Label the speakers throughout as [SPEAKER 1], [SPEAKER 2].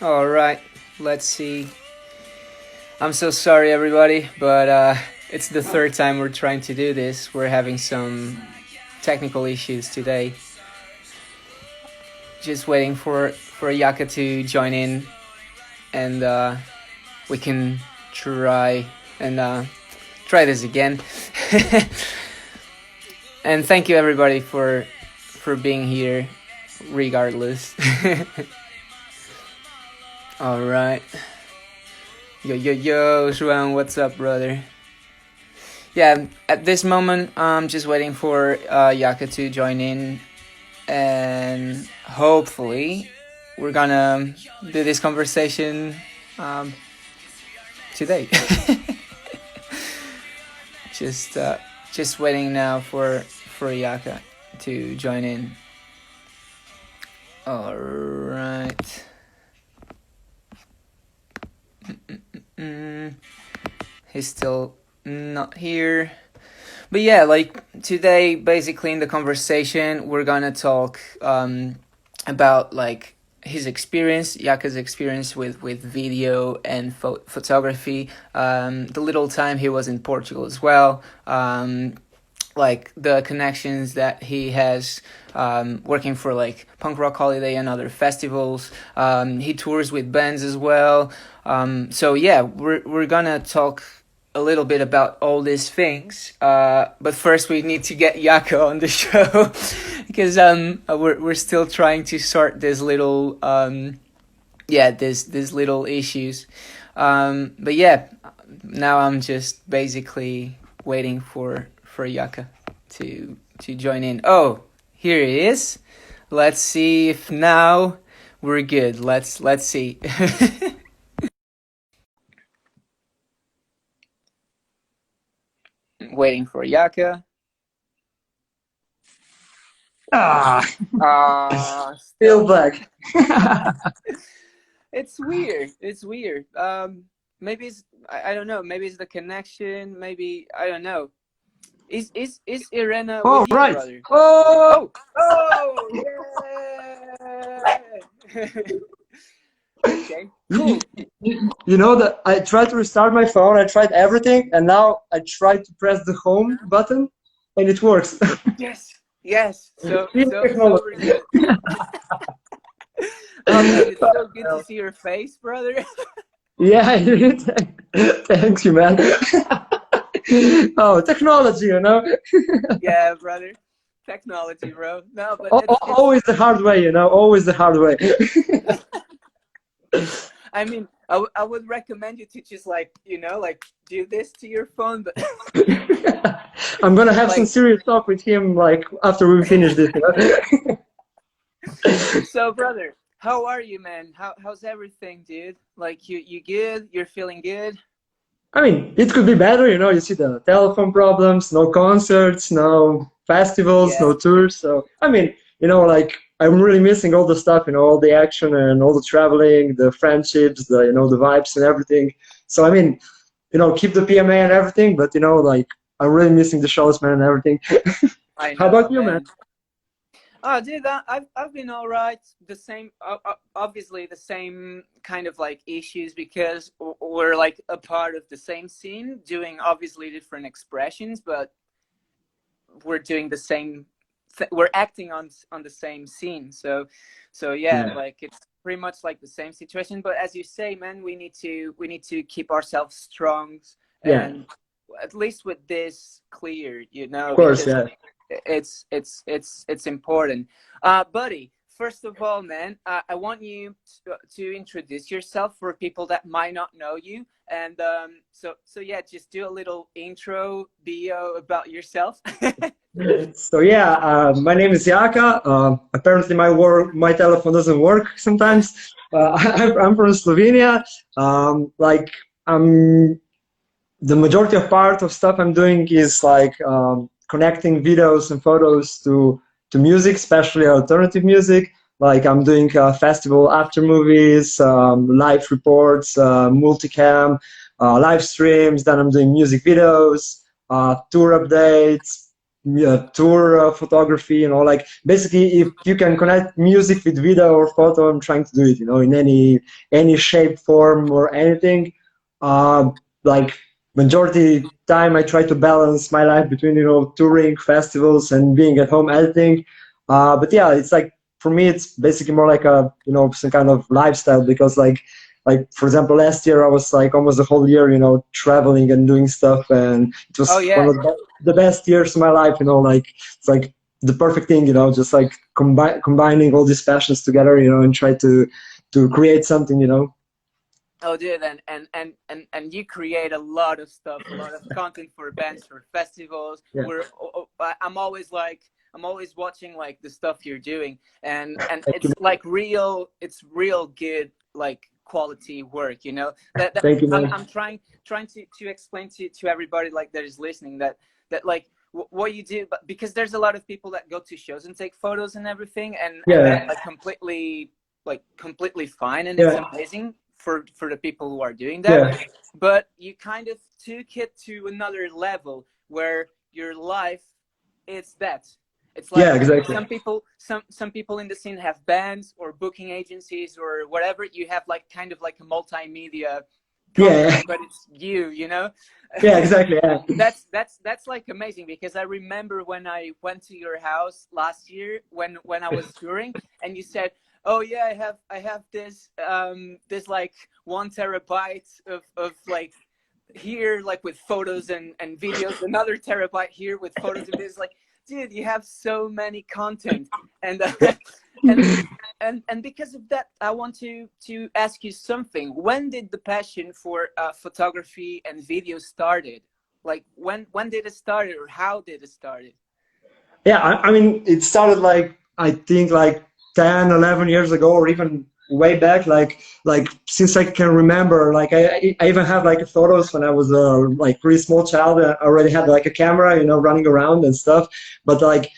[SPEAKER 1] All right, let's see. I'm so sorry, everybody, but it's the third time we're trying to do this. We're having some technical issues today. Just waiting for Jaka to join in, and we can try and try this again. And thank you, everybody, for being here, regardless. All right. Yo, Juan, what's up, brother? Yeah, at this moment, I'm just waiting for Jaka to join in, and hopefully, we're gonna do this conversation today. just waiting now for Jaka to join in. All right. He's still not here. But yeah, like today, basically in the conversation, we're gonna talk about like his experience, Jaka's experience with video and photography, the little time he was in Portugal as well, like the connections that he has working for like Punk Rock Holiday and other festivals. He tours with bands as well. So yeah, we're gonna talk a little bit about all these things. But first we need to get Jaka on the show because we're still trying to sort this little this little issues. But yeah, now I'm just basically waiting for Jaka to join in. Oh, here he is. Let's see if now we're good. Let's see. Waiting for Jaka.
[SPEAKER 2] Still back.
[SPEAKER 1] It's weird. It's weird. Maybe it's I don't know. Maybe it's the connection. Maybe I don't know. Is Irena
[SPEAKER 2] Oh,
[SPEAKER 1] with you,
[SPEAKER 2] right.
[SPEAKER 1] brother?
[SPEAKER 2] Oh,
[SPEAKER 1] Yeah. Okay. Cool.
[SPEAKER 2] you know that I tried to restart my phone. I tried everything, and now I tried to press the home button, and it works.
[SPEAKER 1] Yes. So
[SPEAKER 2] Technology.
[SPEAKER 1] we're good. Oh man, it's so good to see your face, brother.
[SPEAKER 2] Yeah, thanks you, man. Oh, technology, you know.
[SPEAKER 1] Yeah, brother. Technology, bro. No, but it's
[SPEAKER 2] Always the hard way, you know. Always the hard way.
[SPEAKER 1] I mean, I would recommend you to just like like do this to your phone, but
[SPEAKER 2] I'm gonna have some
[SPEAKER 1] like
[SPEAKER 2] serious talk with him, like after we finish this. You know?
[SPEAKER 1] so, brother. How are you, man? How's everything, dude? Like you good? You're feeling good?
[SPEAKER 2] I mean, it could be better, you know. You see the telephone problems, no concerts, no festivals,
[SPEAKER 1] Yeah.
[SPEAKER 2] no tours. So, I mean, you know, like I'm really missing all the stuff, you know, all the action and all the traveling, the friendships, the the vibes and everything. So, I mean, you know, keep the PMA and everything, but you know, like I'm really missing the shows, man, and everything.
[SPEAKER 1] I
[SPEAKER 2] How
[SPEAKER 1] know,
[SPEAKER 2] about you, man?
[SPEAKER 1] man. Oh, dude, I've been all right. The same, obviously, the same kind of like issues because we're like a part of the same scene, doing obviously different expressions, but we're doing the same. We're acting on the same scene. So yeah,
[SPEAKER 2] Yeah.
[SPEAKER 1] like it's pretty much like the same situation. But as you say, man, we need to keep ourselves strong
[SPEAKER 2] Yeah,
[SPEAKER 1] and at least with this clear,
[SPEAKER 2] of course,
[SPEAKER 1] because
[SPEAKER 2] yeah.
[SPEAKER 1] it's important. Buddy, first of all, man, I want you to introduce yourself for people that might not know you, and so yeah, just do a little intro bio about yourself.
[SPEAKER 2] So yeah, my name is Jaka. Apparently, my telephone doesn't work sometimes. I'm from Slovenia. Like I'm the majority of part of stuff I'm doing is like connecting videos and photos to music, especially alternative music. Like I'm doing festival after movies, live reports, multicam, live streams. Then I'm doing music videos, tour updates. yeah, tour photography, like basically if you can connect music with video or photo, I'm trying to do it, in any shape, form, or anything. Uh, like majority time, I try to balance my life between touring, festivals, and being at home editing. But yeah, it's like for me, it's basically more like a some kind of lifestyle because like for example, last year I was like almost the whole year, traveling and doing stuff, and it
[SPEAKER 1] Oh
[SPEAKER 2] was one
[SPEAKER 1] yeah.
[SPEAKER 2] of the best years of my life. Like it's like the perfect thing, just like combining all these passions together, and try to create something.
[SPEAKER 1] Oh, dude, and you create a lot of stuff, a lot of content for bands, for festivals.
[SPEAKER 2] Yeah.
[SPEAKER 1] I'm always like, I'm always watching like the stuff you're doing, and
[SPEAKER 2] Thank you,
[SPEAKER 1] it's like it's real good, like quality work. That
[SPEAKER 2] thank you,
[SPEAKER 1] I'm
[SPEAKER 2] man.
[SPEAKER 1] trying to explain to everybody like that is listening that like what you do, but because there's a lot of people that go to shows and take photos and everything, and that's
[SPEAKER 2] Yeah,
[SPEAKER 1] like completely fine, and it's
[SPEAKER 2] yeah,
[SPEAKER 1] amazing for the people who are doing that.
[SPEAKER 2] yeah,
[SPEAKER 1] But you kind of took it to another level where your life is that. It's
[SPEAKER 2] yeah,
[SPEAKER 1] like
[SPEAKER 2] exactly.
[SPEAKER 1] some people in the scene have bands or booking agencies or whatever. You have like kind of like a multimedia
[SPEAKER 2] Yeah,
[SPEAKER 1] company, but it's you.
[SPEAKER 2] yeah, exactly. Yeah,
[SPEAKER 1] That's like amazing, because I remember when I went to your house last year when I was touring, and you said, "Oh yeah, I have this like 1 terabyte of like here, like with photos and videos, another terabyte here with photos and videos." Like, dude, you have so many content, and and and because of that, I want to ask you something. When did the passion for photography and video started? Like when did it started, or how did it started?
[SPEAKER 2] yeah. I mean, it started like I think like 10, 11 years ago, or even way back. Like since I can remember, like I even have like photos when I was a like pretty small child. I already had like a camera, running around and stuff. But like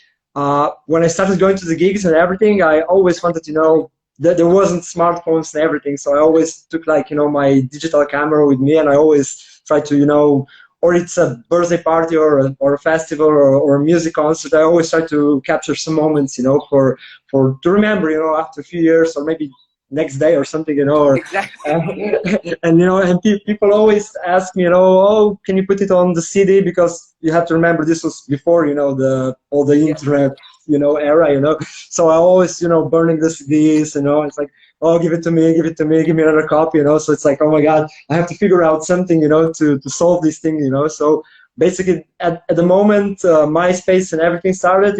[SPEAKER 2] when I started going to the gigs and everything, I always wanted to know that there wasn't smartphones and everything. So I always took like my digital camera with me, and I always tried to or it's a birthday party or a festival or a music concert. I always try to capture some moments, for to remember, after a few years or maybe next day or something, or
[SPEAKER 1] Exactly.
[SPEAKER 2] uh, and people always ask me, oh, can you put it on the CD? Because you have to remember this was before, the all the
[SPEAKER 1] Yeah.
[SPEAKER 2] internet, era, So I always, burning the CDs, it's like, oh, give it to me, give it to me, give me another copy, So it's like, oh my God, I have to figure out something, to solve this thing, So basically, at the moment MySpace and everything started,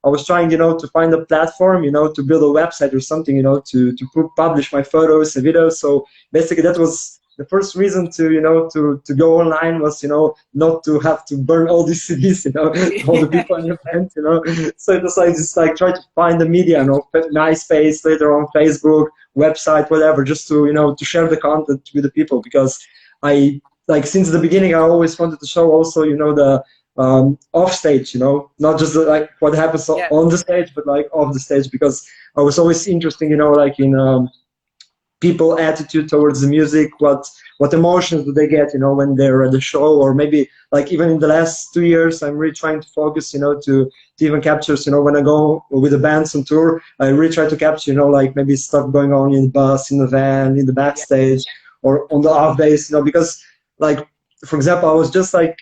[SPEAKER 2] I was trying, to find a platform, to build a website or something, to publish my photos and videos. So basically, that was the first reason to, to go online was, not to have to burn all these CDs, all the people in your band, So it was like just like try to find the media, MySpace, later on Facebook, website, whatever, just to, to share the content with the people because I like since the beginning I always wanted to show also, the off stage, not just like what happens
[SPEAKER 1] Yeah.
[SPEAKER 2] on the stage, but like off the stage because I was always interested, like in people attitude towards the music, what emotions do they get, when they're at the show, or maybe like even in the last 2 years, I'm really trying to focus, to even capture, when I go with the bands on tour, I really try to capture, like maybe stuff going on in the bus, in the van, in the
[SPEAKER 1] Yeah.
[SPEAKER 2] backstage, or on the off days, because like for example,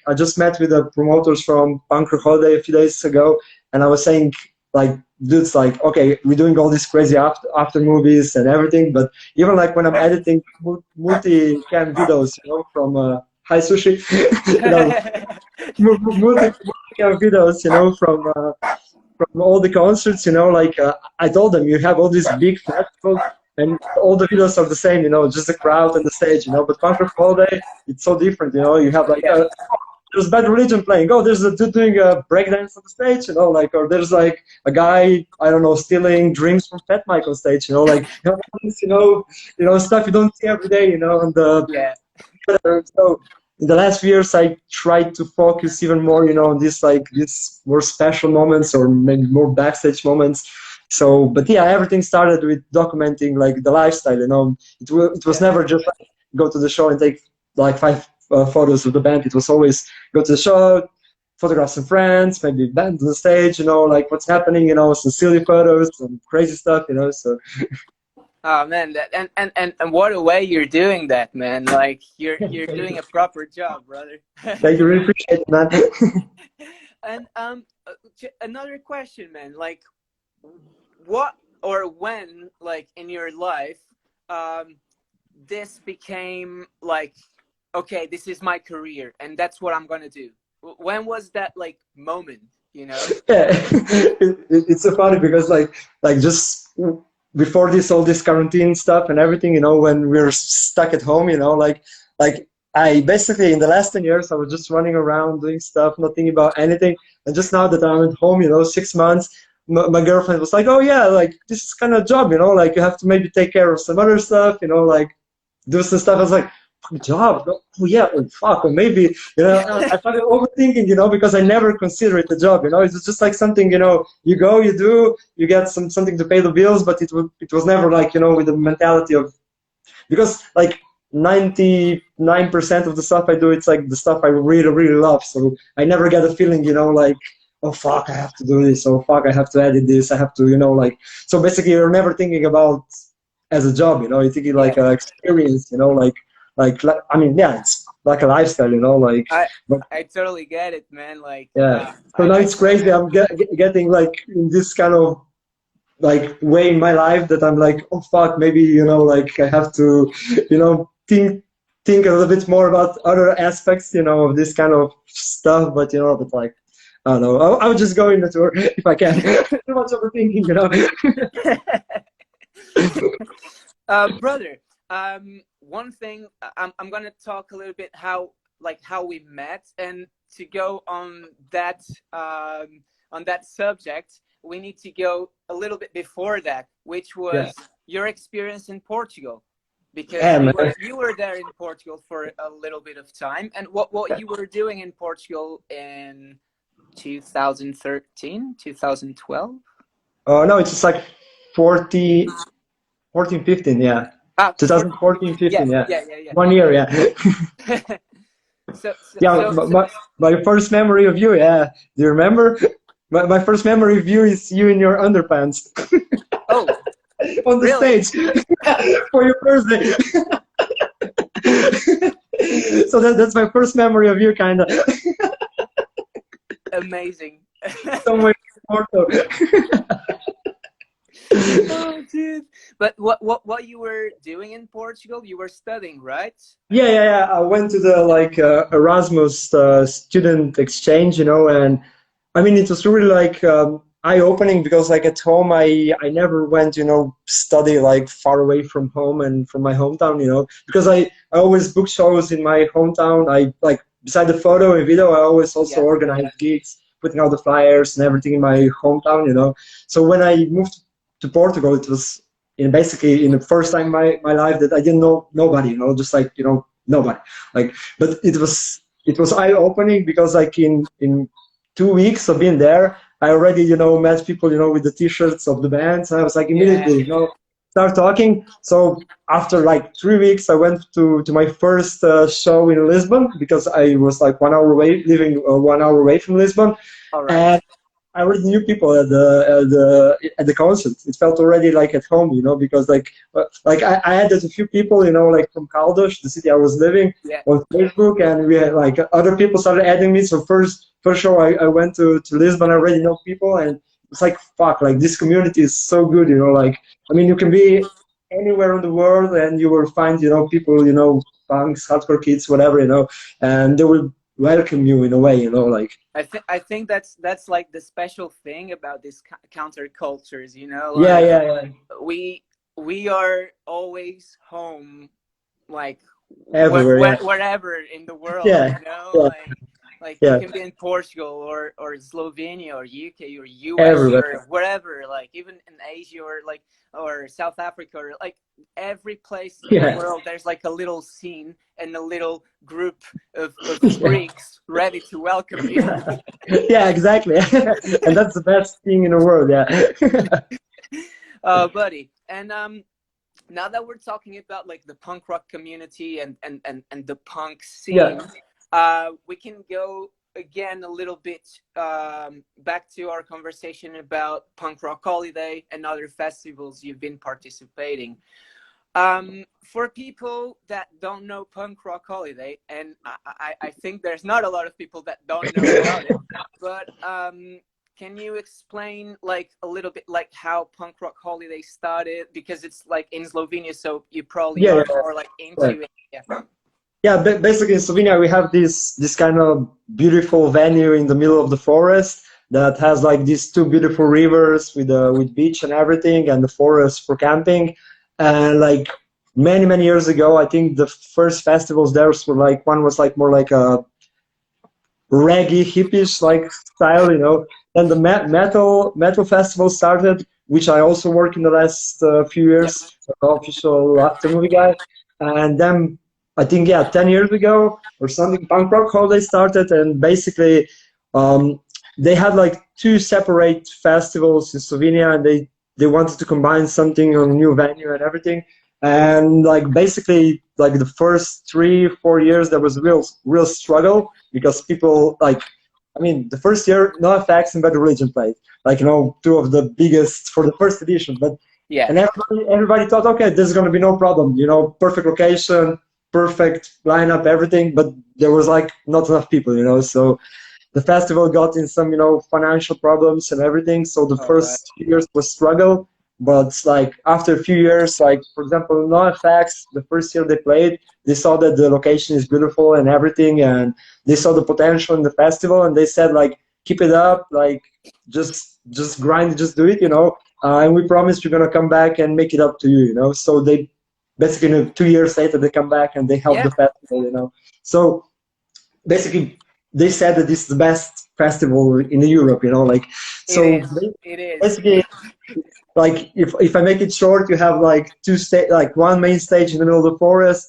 [SPEAKER 2] I just met with the promoters from Punk Rock Holiday a few days ago, and I was saying like, dudes, like, okay, we're doing all these crazy after movies and everything, but even like when I'm editing multi-cam videos, from Hi Sushi, multi-cam videos, from all the concerts, like I told them, you have all these big festivals and all the videos are the same, just the crowd and the stage, but Punk Rock Holiday, it's so different, you have like
[SPEAKER 1] Yeah.
[SPEAKER 2] there's Bad Religion playing. Oh, there's a dude doing a breakdance on the stage, like, or there's like a guy, I don't know, stealing drinks from Fat Mike on stage, like, stuff you don't see every day, and
[SPEAKER 1] Yeah.
[SPEAKER 2] so in the last few years, I tried to focus even more, on this like these more special moments or maybe more backstage moments. So, but yeah, everything started with documenting like the lifestyle. It was
[SPEAKER 1] Yeah.
[SPEAKER 2] never just like, go to the show and take like five photos of the band. It was always go to the show, photograph some friends, maybe band on the stage, like what's happening, some silly photos, some crazy stuff, so.
[SPEAKER 1] Oh man, that and what a way you're doing that, man. Like you're doing a proper job, brother.
[SPEAKER 2] Thank you, really appreciate it, man.
[SPEAKER 1] And another question, man. Like, what or when, like in your life, um, this became like, okay, this is my career, and that's what I'm gonna do. When was that like moment? You know?
[SPEAKER 2] Yeah, it's so funny because like just before this all this quarantine stuff and everything, when we were stuck at home, like I basically in the last 10 years I was just running around doing stuff, not thinking about anything. And just now that I'm at home, 6 months, my girlfriend was like, oh yeah, like this is kind of job, like you have to maybe take care of some other stuff, like do some stuff. I was like, job? Oh yeah, oh fuck, or maybe, I started overthinking, because I never consider it a job, it's just like something, you go, you do, you get something to pay the bills, but it was never like, with the mentality of, because like 99% of the stuff I do, it's like the stuff I really, really love. So I never get a feeling, like, oh fuck, I have to do this, oh fuck, I have to edit this, I have to, like, so basically you're never thinking about as a job, you're thinking like
[SPEAKER 1] Yeah.
[SPEAKER 2] an experience, like I mean, yeah, it's like a lifestyle, like,
[SPEAKER 1] I
[SPEAKER 2] but
[SPEAKER 1] I totally get it, man. Like,
[SPEAKER 2] yeah. So now
[SPEAKER 1] I
[SPEAKER 2] it's crazy. I'm getting like in this kind of like way in my life that I'm like, oh fuck, maybe like I have to, think a little bit more about other aspects, of this kind of stuff. But but like, I don't know. I'll just go in the tour if I can. Too much overthinking,
[SPEAKER 1] brother. One thing I'm gonna talk a little bit how we met, and to go on that subject, we need to go a little bit before that, which
[SPEAKER 2] Yeah.
[SPEAKER 1] was your experience in Portugal, because
[SPEAKER 2] Yeah, man.
[SPEAKER 1] you were there in Portugal for a little bit of time, and what you were doing in Portugal in 2013, 2012.
[SPEAKER 2] Oh no, it's just like 40, 14, 15, yeah.
[SPEAKER 1] Ah,
[SPEAKER 2] 2014,
[SPEAKER 1] yeah,
[SPEAKER 2] 15, yeah.
[SPEAKER 1] yeah, yeah,
[SPEAKER 2] 1 year, yeah.
[SPEAKER 1] yeah.
[SPEAKER 2] Yeah, my first memory of you, yeah. Do you remember? My first memory of you is you in your underpants
[SPEAKER 1] Oh,
[SPEAKER 2] on the
[SPEAKER 1] really?
[SPEAKER 2] stage for your birthday. So that's my first memory of you, kind of.
[SPEAKER 1] Amazing.
[SPEAKER 2] Somewhere in Porto.
[SPEAKER 1] Oh, dude. But what you were doing in Portugal? You were studying, right?
[SPEAKER 2] Yeah. I went to the like Erasmus student exchange, and I mean it was really like eye-opening because like at home I never went, study like far away from home and from my hometown, because I always book shows in my hometown. I like beside the photo and video, I always also
[SPEAKER 1] Yeah.
[SPEAKER 2] organize gigs, putting out the flyers and everything in my hometown, So when I moved to Portugal, it was basically in the first time in my life that I didn't know nobody, just like, nobody. Like, but it was eye-opening because like in 2 weeks of being there, I already, met people, with the t-shirts of the bands. And I was like
[SPEAKER 1] Yeah.
[SPEAKER 2] immediately, start talking. So after like 3 weeks, I went to my first show in Lisbon because I was like 1 hour away, living 1 hour away from Lisbon.
[SPEAKER 1] All right.
[SPEAKER 2] And I already knew people at the concert. It felt already like at home, because like I added a few people, like from Caldas, the city I was living,
[SPEAKER 1] Yeah.
[SPEAKER 2] on Facebook, and we had like other people started adding me. So first show I went to Lisbon, I already know people, and it's like fuck, like this community is so good, like I mean you can be anywhere in the world and you will find people, punks, hardcore kids, whatever, and they will welcome you in a way, like.
[SPEAKER 1] I think that's like the special thing about these countercultures,
[SPEAKER 2] Yeah,
[SPEAKER 1] like
[SPEAKER 2] yeah.
[SPEAKER 1] we we are always home, like
[SPEAKER 2] Everywhere, yeah.
[SPEAKER 1] wherever in the world,
[SPEAKER 2] Yeah, yeah,
[SPEAKER 1] like you
[SPEAKER 2] yeah.
[SPEAKER 1] can be in Portugal or Slovenia or UK or US
[SPEAKER 2] Everywhere.
[SPEAKER 1] or wherever, like even in Asia or South Africa, or like every place in the
[SPEAKER 2] Yeah.
[SPEAKER 1] world there's like a little scene and a little group of
[SPEAKER 2] Yeah.
[SPEAKER 1] freaks ready to welcome you.
[SPEAKER 2] Yeah, exactly. And that's the best thing in the world, yeah.
[SPEAKER 1] Buddy. And now that we're talking about like the punk rock community and the punk
[SPEAKER 2] Yeah.
[SPEAKER 1] scene, we can go again a little bit back to our conversation about Punk Rock Holiday and other festivals you've been participating. For people that don't know Punk Rock Holiday, and I think there's not a lot of people that don't know about it, but can you explain like a little bit like how Punk Rock Holiday started? Because it's like in Slovenia, so you probably
[SPEAKER 2] Yeah,
[SPEAKER 1] are
[SPEAKER 2] yeah,
[SPEAKER 1] more like
[SPEAKER 2] yeah.
[SPEAKER 1] into it. Yeah.
[SPEAKER 2] Yeah, basically in Slovenia we have this kind of beautiful venue in the middle of the forest that has like these two beautiful rivers with beach and everything, and the forest for camping. And like many years ago, I think the first festivals there were like one was like more like a reggae hippish like style, you know. Then the metal festival started, which I also work in the last few
[SPEAKER 1] Yeah.
[SPEAKER 2] years, official after movie guy. And then I think, yeah, 10 years ago or something, Punk Rock Holiday started, and basically um, they had like two separate festivals in Slovenia, and they wanted to combine something on a new venue and everything. And like basically like the first 3 4 years there was real struggle because people like, I mean, the first year NoFX and Bad Religion played, like, you know, two of the biggest for the first edition. But
[SPEAKER 1] Yeah.
[SPEAKER 2] and everybody thought, okay, there's going to be no problem, you know, perfect location, perfect lineup, everything. But there was like not enough people, you know. So the festival got in some, you know, financial problems and everything. So the
[SPEAKER 1] All right.
[SPEAKER 2] first few years was struggle. But like after a few years, like for example, NoFX, the first year they played, they saw that the location is beautiful and everything, and they saw the potential in the festival, and they said like, keep it up, like just grind, just do it, you know. And we promise we're gonna come back and make it up to you, you know. So they basically, you know, 2 years later they come back and they help
[SPEAKER 1] Yeah.
[SPEAKER 2] the festival, you know. So basically they said that this is the best festival in Europe, you know, like
[SPEAKER 1] It
[SPEAKER 2] so
[SPEAKER 1] is. It is.
[SPEAKER 2] basically like if I make it short, you have like like one main stage in the middle of the forest,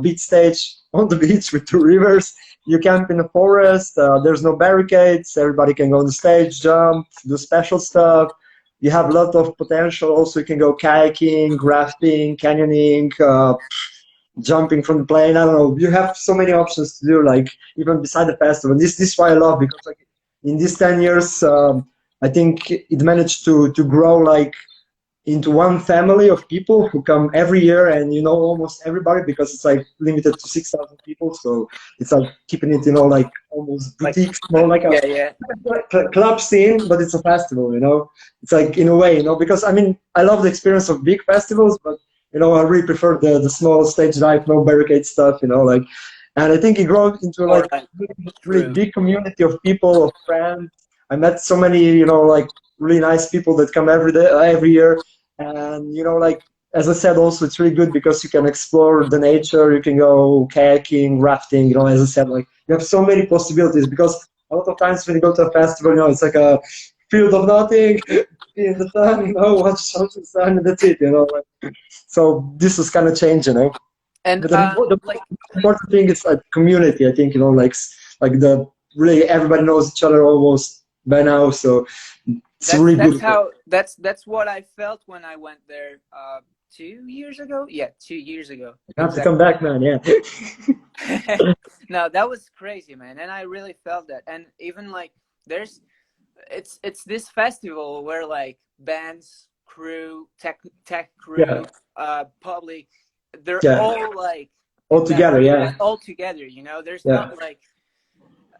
[SPEAKER 2] beach stage on the beach with two rivers. You camp in the forest. There's no barricades. Everybody can go on the stage, jump, do special stuff. You have a lot of potential. Also, you can go kayaking, rafting, canyoning, jumping from the plane. I don't know. You have so many options to do, like even beside the festival. This is why I love, because like in these 10 years, I think it managed to grow like into one family of people who come every year, and you know almost everybody, because it's like limited to 6,000 people. So it's like keeping it, you know, like almost
[SPEAKER 1] Like,
[SPEAKER 2] boutiques, more like a
[SPEAKER 1] yeah, yeah.
[SPEAKER 2] club scene, but it's a festival, you know. It's like in a way, you know, because I mean I love the experience of big festivals, but you know I really prefer the small stage life, no barricade stuff, you know, like. And I think it grew into
[SPEAKER 1] All
[SPEAKER 2] like
[SPEAKER 1] right.
[SPEAKER 2] really
[SPEAKER 1] True.
[SPEAKER 2] big community of people, of friends. I met so many, you know, like really nice people that come every day, every year. And you know, like as I said, also it's really good because you can explore the nature. You can go kayaking, rafting. You know, as I said, like you have so many possibilities, because a lot of times when you go to a festival, you know, it's like a field of nothing, be in the sun, you know, watch the sun, and that's it, you know. Like, so this was kind of change, you know.
[SPEAKER 1] And
[SPEAKER 2] But the
[SPEAKER 1] like
[SPEAKER 2] important thing is like community. I think, you know, like the really everybody knows each other almost by now, so it's really
[SPEAKER 1] that's
[SPEAKER 2] good.
[SPEAKER 1] how that's what I felt when I went there 2 years ago. Yeah, 2 years ago.
[SPEAKER 2] You have to come
[SPEAKER 1] Exactly.
[SPEAKER 2] back, man. Yeah.
[SPEAKER 1] No, that was crazy, man, and I really felt that. And even like there's it's this festival where like bands, crew, tech
[SPEAKER 2] Yeah.
[SPEAKER 1] crew, public, they're
[SPEAKER 2] Yeah.
[SPEAKER 1] all like
[SPEAKER 2] All
[SPEAKER 1] in that
[SPEAKER 2] together.
[SPEAKER 1] river
[SPEAKER 2] Yeah.
[SPEAKER 1] all together. You know, there's
[SPEAKER 2] Yeah.
[SPEAKER 1] not like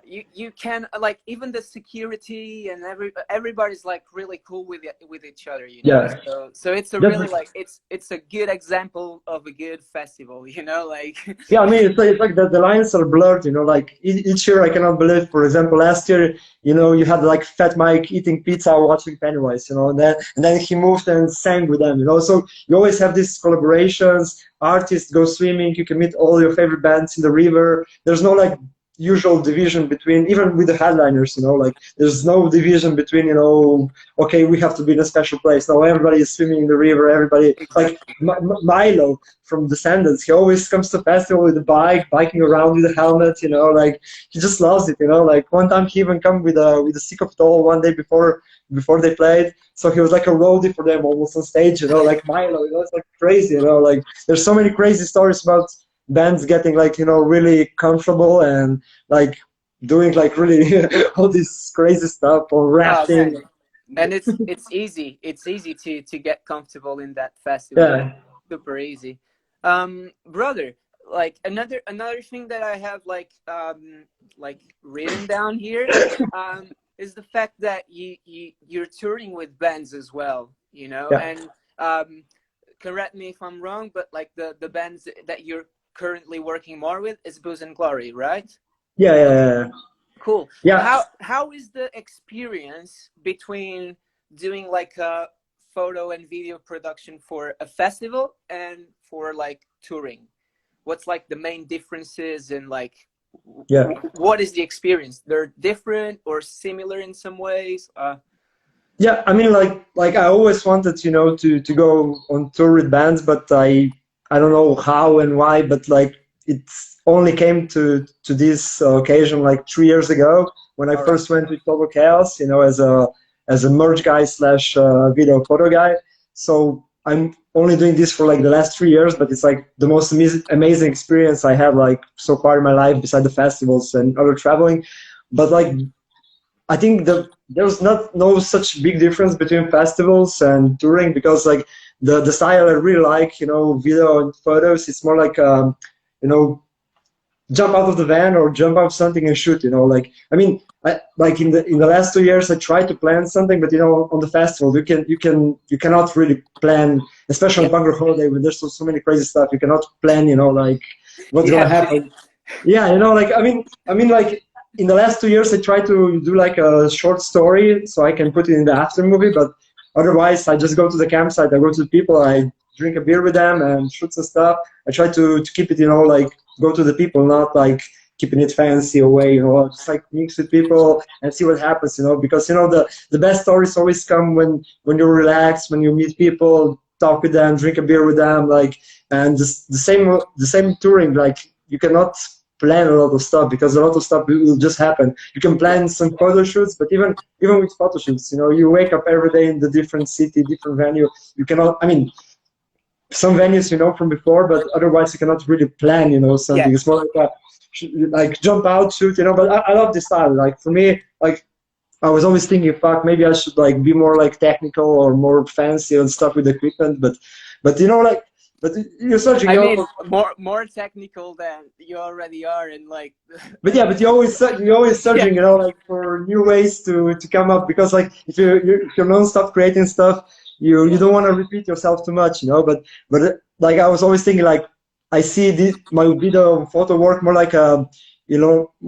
[SPEAKER 1] you can like even the security and everybody's like really cool with each other, you know.
[SPEAKER 2] Yeah.
[SPEAKER 1] So it's a
[SPEAKER 2] That's
[SPEAKER 1] really like it's a good example of a good festival, you know, like
[SPEAKER 2] Yeah, I mean, it's like the lines are blurred, you know, like each year I cannot believe, for example, last year, you know, you had like Fat Mike eating pizza watching Pennywise, you know, and then he moved and sang with them, you know, so you always have these collaborations, artists go swimming, you can meet all your favorite bands in the river. There's no like usual division between, even with the headliners, you know, like there's no division between, you know, okay, we have to be in a special place. Now everybody is swimming in the river, everybody, like
[SPEAKER 1] exactly.
[SPEAKER 2] Milo from Descendants. He always comes to festival with a bike, biking around with a helmet. You know, like he just loves it. You know, like one time he even come with a stick of doll one day before they played. So he was like a roadie for them almost on stage. You know, like Milo. You know, it's like crazy. You know, like there's so many crazy stories about bands getting like, you know, really comfortable and like doing like really all this crazy stuff or
[SPEAKER 1] Oh
[SPEAKER 2] rafting.
[SPEAKER 1] man, and it's easy. It's easy to get comfortable in that festival.
[SPEAKER 2] Yeah,
[SPEAKER 1] Super easy. Brother, like another thing that I have like written down here is the fact that you're touring with bands as well, you know,
[SPEAKER 2] yeah,
[SPEAKER 1] and correct me if I'm wrong, but like the bands that you're currently working more with is Booze and Glory, right?
[SPEAKER 2] yeah, yeah,
[SPEAKER 1] Cool.
[SPEAKER 2] yeah.
[SPEAKER 1] How is the experience between doing like a photo and video production for a festival and for like touring? What's like the main differences and like
[SPEAKER 2] Yeah.
[SPEAKER 1] what is the experience? They're different or similar in some ways?
[SPEAKER 2] Yeah, I mean, like I always wanted, to go on tour with bands, but I don't know how and why, but like it only came to this occasion like 3 years ago when I
[SPEAKER 1] All right.
[SPEAKER 2] first went with Total Chaos, as a merch guy slash video photo guy. So I'm only doing this for like the last 3 years, but it's like the most amazing experience I had like so far in my life, beside the festivals and other traveling. But like I think there's not no such big difference between festivals and touring, because like the style I really like, video and photos, it's more like you know jump out of the van or jump out of something and shoot. Like I mean, like in the last 2 years I tried to plan something, but on the festival you cannot really plan, especially
[SPEAKER 1] Yeah.
[SPEAKER 2] on Bangor Holiday when there's so many crazy stuff. You cannot plan, like what's gonna
[SPEAKER 1] Yeah.
[SPEAKER 2] happen. Yeah, like I mean, like in the last 2 years, I try to do like a short story so I can put it in the after movie. But otherwise, I just go to the campsite. I go to the people. I drink a beer with them and shoot some stuff. I try to keep it, like go to the people, not like keeping it fancy away. Just like mix with people and see what happens. Because the best stories always come when you're relaxed, when you meet people, talk with them, drink a beer with them, like. And the same touring, like you cannot plan a lot of stuff because a lot of stuff will just happen. You can
[SPEAKER 1] Yeah.
[SPEAKER 2] plan some photo shoots, but even with photo shoots, you wake up every day in the different city, different venue. You cannot. I mean, some venues from before, but otherwise you cannot really plan.
[SPEAKER 1] Yeah.
[SPEAKER 2] Something. It's more like jump out, shoot. But I love this style. Like for me, like I was always thinking, fuck, maybe I should like be more like technical or more fancy and stuff with equipment, but like, but you're searching,
[SPEAKER 1] I mean, more technical than you already are, and like,
[SPEAKER 2] but yeah, but you're always
[SPEAKER 1] yeah,
[SPEAKER 2] searching, like for new ways to come up, because like if you're non-stop creating stuff, you
[SPEAKER 1] yeah,
[SPEAKER 2] don't want to repeat yourself too much, but like I was always thinking, like I see my video photo work more like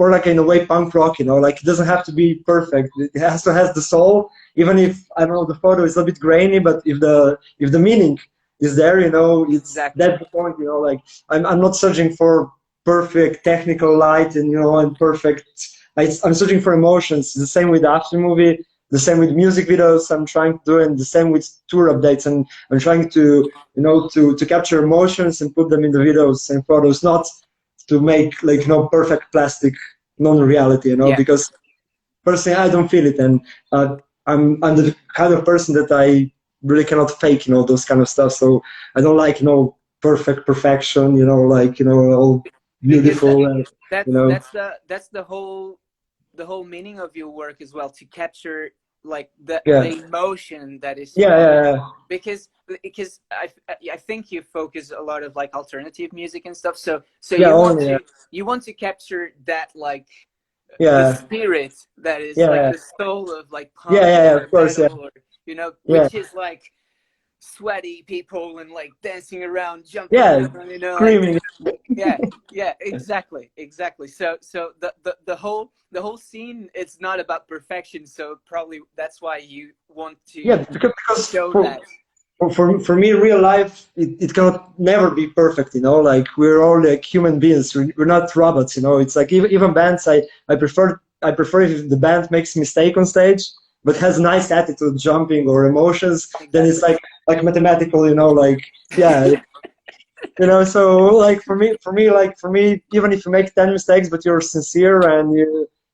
[SPEAKER 2] more like in a way punk rock, like it doesn't have to be perfect. It has to has the soul, even if I don't know the photo is a bit grainy, but if the meaning is there, it's
[SPEAKER 1] exactly.
[SPEAKER 2] that's the point, like I'm not searching for perfect technical light and perfect. I'm searching for emotions. The same with the after movie. The same with music videos. I'm trying to do, and the same with tour updates. And I'm trying to to capture emotions and put them in the videos and photos, not to make like perfect plastic non-reality.
[SPEAKER 1] Yeah,
[SPEAKER 2] Because personally I don't feel it, and I'm the kind of person that I really cannot fake those kind of stuff. So I don't like perfection. Like all
[SPEAKER 1] because
[SPEAKER 2] beautiful and you
[SPEAKER 1] that's
[SPEAKER 2] know
[SPEAKER 1] that's the whole meaning of your work as well, to capture like the
[SPEAKER 2] yeah
[SPEAKER 1] emotion that is
[SPEAKER 2] yeah
[SPEAKER 1] felt,
[SPEAKER 2] yeah yeah
[SPEAKER 1] because I think you focus a lot of like alternative music and stuff, so
[SPEAKER 2] yeah only yeah
[SPEAKER 1] you want to capture that like the
[SPEAKER 2] yeah
[SPEAKER 1] spirit that is like
[SPEAKER 2] yeah
[SPEAKER 1] the soul of like
[SPEAKER 2] yeah
[SPEAKER 1] punk
[SPEAKER 2] yeah yeah
[SPEAKER 1] or
[SPEAKER 2] of course yeah
[SPEAKER 1] metal, or
[SPEAKER 2] yeah
[SPEAKER 1] which is like sweaty people and like dancing around, jumping
[SPEAKER 2] yeah
[SPEAKER 1] around, like
[SPEAKER 2] screaming
[SPEAKER 1] yeah, yeah, exactly. So the whole scene, it's not about perfection, so probably that's why you want
[SPEAKER 2] yeah
[SPEAKER 1] to
[SPEAKER 2] because
[SPEAKER 1] show
[SPEAKER 2] for
[SPEAKER 1] that.
[SPEAKER 2] for me, real life, it cannot never be perfect, like we're all like human beings. We're not robots. It's like even bands, I prefer if the band makes mistake on stage but has nice attitude, jumping or emotions, then it's
[SPEAKER 1] Exactly.
[SPEAKER 2] like mathematical, like yeah. So like for me, even if you make 10 mistakes but you're sincere and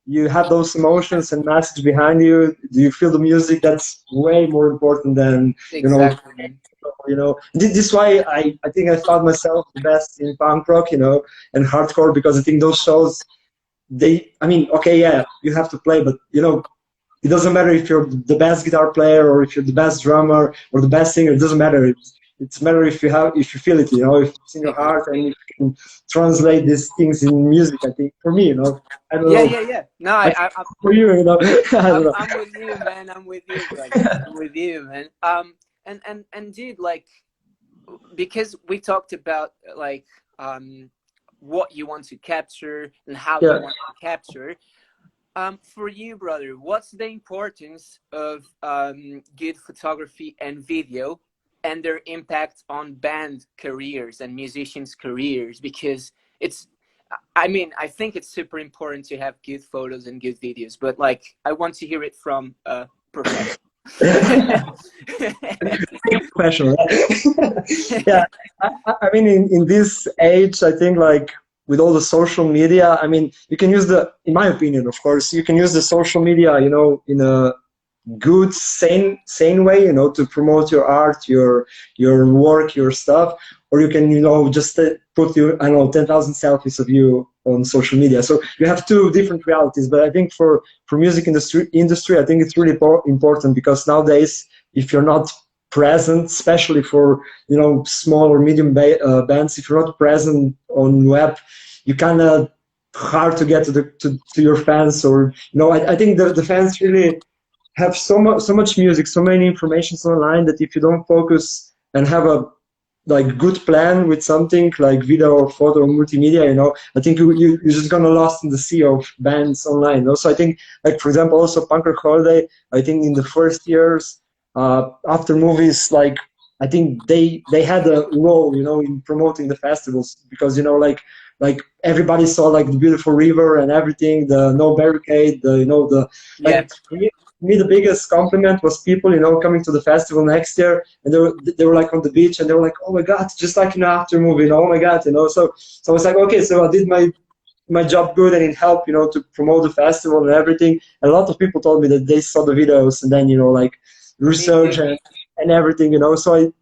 [SPEAKER 2] you have those emotions and message behind you, do you feel the music? That's way more important than you know
[SPEAKER 1] Exactly, man.
[SPEAKER 2] this is why I think I found myself the best in punk rock, and hardcore, because I think those shows I mean, okay, yeah, you have to play, but you know, it doesn't matter if you're the best guitar player or if you're the best drummer or the best singer. It doesn't matter. It's matter if you feel it. You know, if it's in your
[SPEAKER 1] Exactly.
[SPEAKER 2] heart and if you can translate these things in music. I think for me, you know, I don't
[SPEAKER 1] Yeah,
[SPEAKER 2] know.
[SPEAKER 1] yeah, yeah. No,
[SPEAKER 2] I think for you, you know, I don't know.
[SPEAKER 1] I'm with you, man. I'm with you, brother. I'm with you, man. And dude, like, because we talked about like what you want to capture and how you
[SPEAKER 2] Yeah.
[SPEAKER 1] want to capture. For you, brother, what's the importance of good photography and video and their impact on band careers and musicians' careers? Because it's, I mean, I think it's super important to have good photos and good videos, but like, I want to hear it from a professional.
[SPEAKER 2] Professional. Yeah, I mean, in this age, I think like with all the social media, I mean, you can use in my opinion, of course, you can use the social media, you know, in a good sane way, you know, to promote your art, your work, your stuff, or you can, you know, just put your, I don't know, 10,000 selfies of you on social media. So you have two different realities. But I think for music industry, I think it's really important because nowadays, if you're not present, especially for, you know, small or medium bands, if you're not present on web, you kind of hard to get to your fans. Or, you know, I think the fans really have so much music, so many informations online, that if you don't focus and have a like good plan with something like video or photo or multimedia, you know, I think you're just gonna lost in the sea of bands online. Also, I think, like, for example, also Punk Rock Holiday, I think in the first years, after movies, like, I think they had a role, you know, in promoting the festivals, because, you know, like everybody saw like the beautiful river and everything, the no barricade, the, you know, the,
[SPEAKER 1] Yeah,
[SPEAKER 2] like, for me the biggest compliment was people, you know, coming to the festival next year, and they were like on the beach, and they were like, oh my god, just like in an after movie, you know, oh my god, you know. So I was like, okay, so I did my job good, and it helped, you know, to promote the festival and everything. And a lot of people told me that they saw the videos and then, you know, like,
[SPEAKER 1] me
[SPEAKER 2] research
[SPEAKER 1] too.
[SPEAKER 2] and everything, you know. So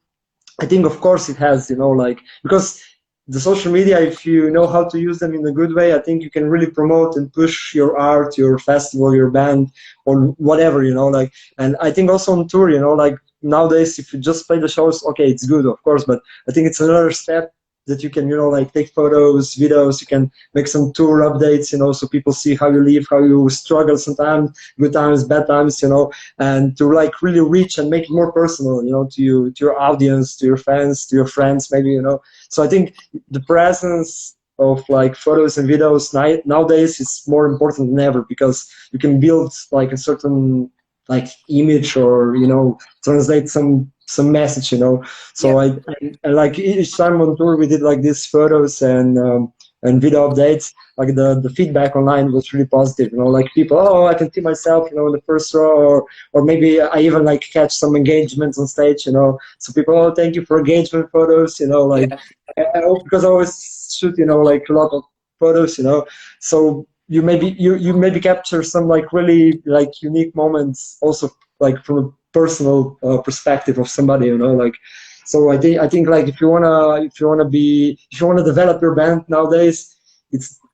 [SPEAKER 2] I think, of course, it has, you know, like, because the social media, if you know how to use them in a good way, I think you can really promote and push your art, your festival, your band, or whatever, you know, like. And I think also on tour, you know, like, nowadays, if you just play the shows, okay, it's good, of course, but I think it's another step that you can, you know, like, take photos, videos, you can make some tour updates, you know, so people see how you live, how you struggle sometimes, good times, bad times, you know, and to like really reach and make it more personal, you know, to your audience, to your fans, to your friends, maybe, you know. So I think the presence of like photos and videos nowadays is more important than ever, because you can build like a certain like image, or, you know, translate some message, you know. So
[SPEAKER 1] Yep.
[SPEAKER 2] and like each time on tour we did like these photos and video updates, like the feedback online was really positive, you know, like people, oh, I can see myself, you know, in the first row, or maybe I even like catch some engagements on stage, you know. So people, oh, thank you for engagement photos, you know, like,
[SPEAKER 1] Yeah.
[SPEAKER 2] because I always shoot, you know, like a lot of photos, you know. So you maybe capture some like really like unique moments also, like from a personal perspective of somebody, you know, like. So I think like if you wanna develop your band nowadays,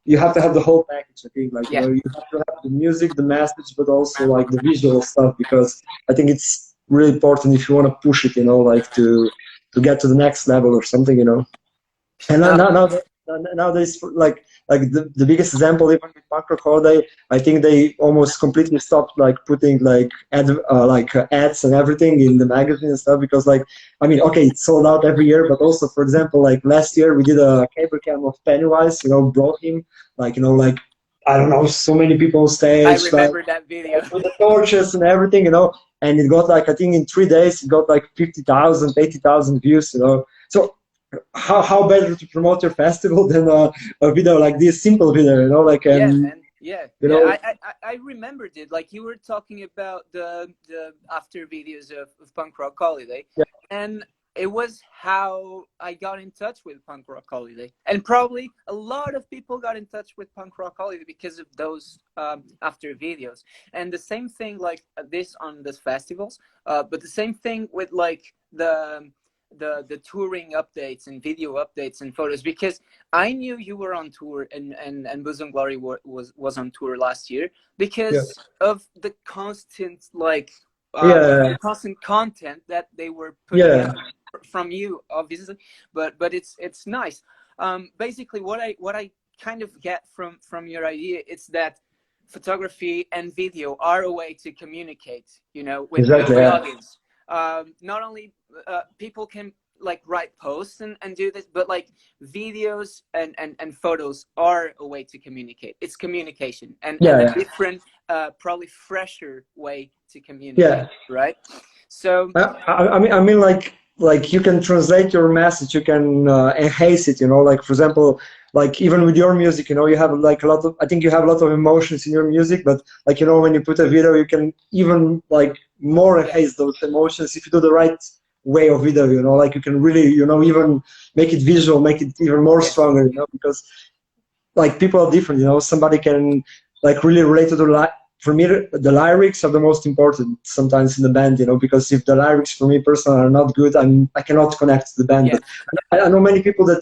[SPEAKER 2] you have to have the whole package. I think, like, you
[SPEAKER 1] Yeah.
[SPEAKER 2] know, you have to have the music, the message, but also like the visual stuff, because I think it's really important if you want to push it, you know, like to get to the next level or something, you know. And
[SPEAKER 1] No.
[SPEAKER 2] nowadays, like the biggest example, even with Macro Holiday, I think they almost completely stopped like putting like ads and everything in the magazine and stuff, because, like, I mean, okay, it's sold out every year, but also, for example, like last year we did a cable cam of Pennywise, you know, brought him, like, you know, like, I don't know, so many people on
[SPEAKER 1] I
[SPEAKER 2] stage,
[SPEAKER 1] remember that video.
[SPEAKER 2] with the torches and everything, you know. And it got like, I think in 3 days it got like 50,000, 80,000 views, you know. So how better to promote your festival than a video like this, simple video, you know, like,
[SPEAKER 1] Yeah,
[SPEAKER 2] and,
[SPEAKER 1] man. Yeah,
[SPEAKER 2] you
[SPEAKER 1] yeah.
[SPEAKER 2] know.
[SPEAKER 1] I remembered it. Like you were talking about the after videos of Punk Rock Holiday,
[SPEAKER 2] Yeah,
[SPEAKER 1] and it was how I got in touch with Punk Rock Holiday, and probably a lot of people got in touch with Punk Rock Holiday because of those after videos. And the same thing like this on the festivals, but the same thing with like the touring updates and video updates and photos, because I knew you were on tour, and Bosom Glory was on tour last year
[SPEAKER 2] Yeah.
[SPEAKER 1] because of the constant
[SPEAKER 2] Yeah.
[SPEAKER 1] the constant content that they were putting
[SPEAKER 2] Yeah.
[SPEAKER 1] out from you, obviously. But it's nice. Basically, what I kind of get from your idea is that photography and video are a way to communicate, with
[SPEAKER 2] Exactly.
[SPEAKER 1] the
[SPEAKER 2] Yeah.
[SPEAKER 1] audience. Not only people can like write posts and do this, but like videos and photos are a way to communicate. It's communication, and a
[SPEAKER 2] Yeah.
[SPEAKER 1] different, probably fresher way to communicate,
[SPEAKER 2] Yeah.
[SPEAKER 1] right? So
[SPEAKER 2] I mean, like you can translate your message, you can enhance it. Like for example, like even with your music, you have like a lot of. I think you have a lot of emotions in your music, but like when you put a video, you can even like more
[SPEAKER 1] yeah,
[SPEAKER 2] enhance those emotions if you do the right way of video. Like you can really, even make it visual, make it even more
[SPEAKER 1] yes,
[SPEAKER 2] stronger. Because like people are different. Somebody can like really relate to for me, the lyrics are the most important sometimes in the band. Because if the lyrics for me personally are not good, I cannot connect to the band.
[SPEAKER 1] yes,
[SPEAKER 2] But I know many people that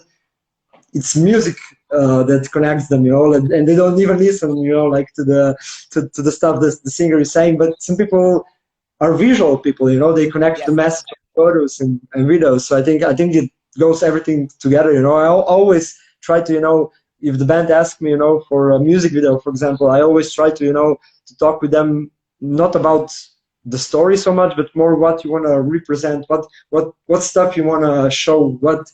[SPEAKER 2] it's music that connects them, and they don't even listen, like to the stuff that the singer is saying. But some people are visual people, they connect to the
[SPEAKER 1] yes,
[SPEAKER 2] message of photos and videos. So I think it goes everything together. I always try to, if the band asks me, for a music video, for example, I always try to, to talk with them not about the story so much, but more what you want to represent, what stuff you want to show, what's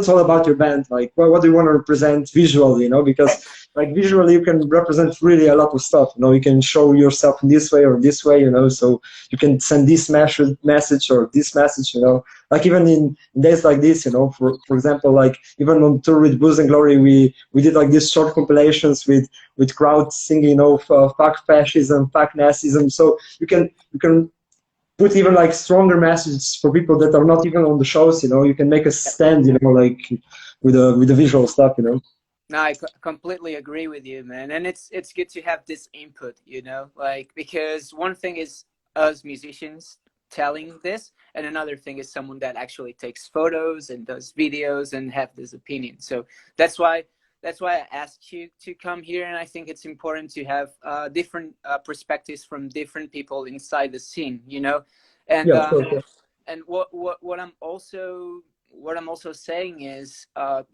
[SPEAKER 2] all about your band, like what do you want to represent visually, because like visually you can represent really a lot of stuff. You can show yourself in this way or this way, so you can send this message or this message, like even in days like this, for example, like even on tour with Booze and Glory, we did like these short compilations with crowds singing, fuck fascism, fuck Nazism. So you can put even like stronger messages for people that are not even on the shows. You can make a stand, like with the visual stuff.
[SPEAKER 1] no, I completely agree with you, man. And it's good to have this input, like, because one thing is us musicians telling this, and another thing is someone that actually takes photos and does videos and have this opinion. So that's why I asked you to come here, and I think it's important to have different perspectives from different people inside the scene, and
[SPEAKER 2] Yeah, of course. Yeah.
[SPEAKER 1] what I'm also saying is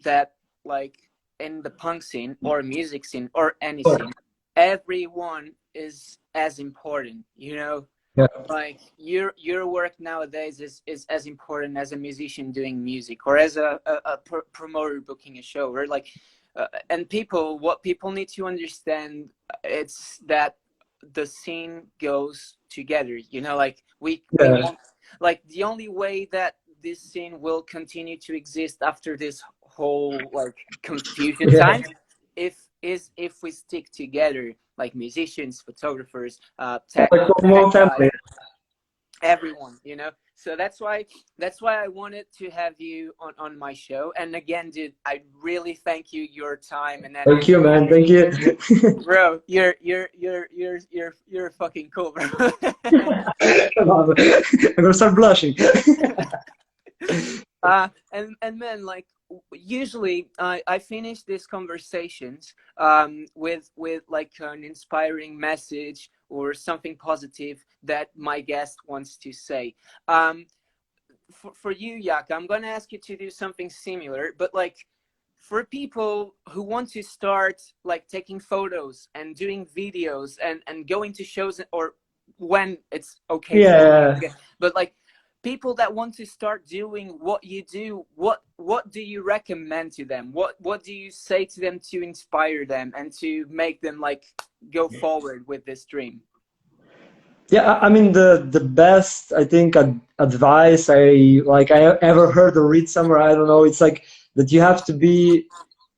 [SPEAKER 1] that, like, in the punk scene or music scene or any scene, everyone is as important,
[SPEAKER 2] Yeah.
[SPEAKER 1] like your work nowadays is as important as a musician doing music, or as a promoter booking a show, or like and what people need to understand, it's that the scene goes together, like we
[SPEAKER 2] Yeah.
[SPEAKER 1] won't, like, the only way that this scene will continue to exist after this whole like confusion
[SPEAKER 2] Yeah.
[SPEAKER 1] time, if we stick together, like musicians, photographers,
[SPEAKER 2] Like one
[SPEAKER 1] tech guys,
[SPEAKER 2] family.
[SPEAKER 1] everyone, so that's why I wanted to have you on my show. And again, dude, I really thank you, your time and
[SPEAKER 2] Thank you,
[SPEAKER 1] energy.
[SPEAKER 2] man. Thank you.
[SPEAKER 1] Bro, you're fucking cool, bro.
[SPEAKER 2] I'm gonna start blushing.
[SPEAKER 1] And man, like, usually I finish these conversations with like an inspiring message or something positive that my guest wants to say. Um, for you, Jaka, I'm gonna ask you to do something similar, but like, for people who want to start like taking photos and doing videos and going to shows, or when it's okay for them,
[SPEAKER 2] Yeah.
[SPEAKER 1] okay, but like, people that want to start doing what you do, what do you recommend to them? What do you say to them to inspire them and to make them like go forward with this dream?
[SPEAKER 2] Yeah, I mean the best I think advice I ever heard or read somewhere, I don't know, it's like that you have to be,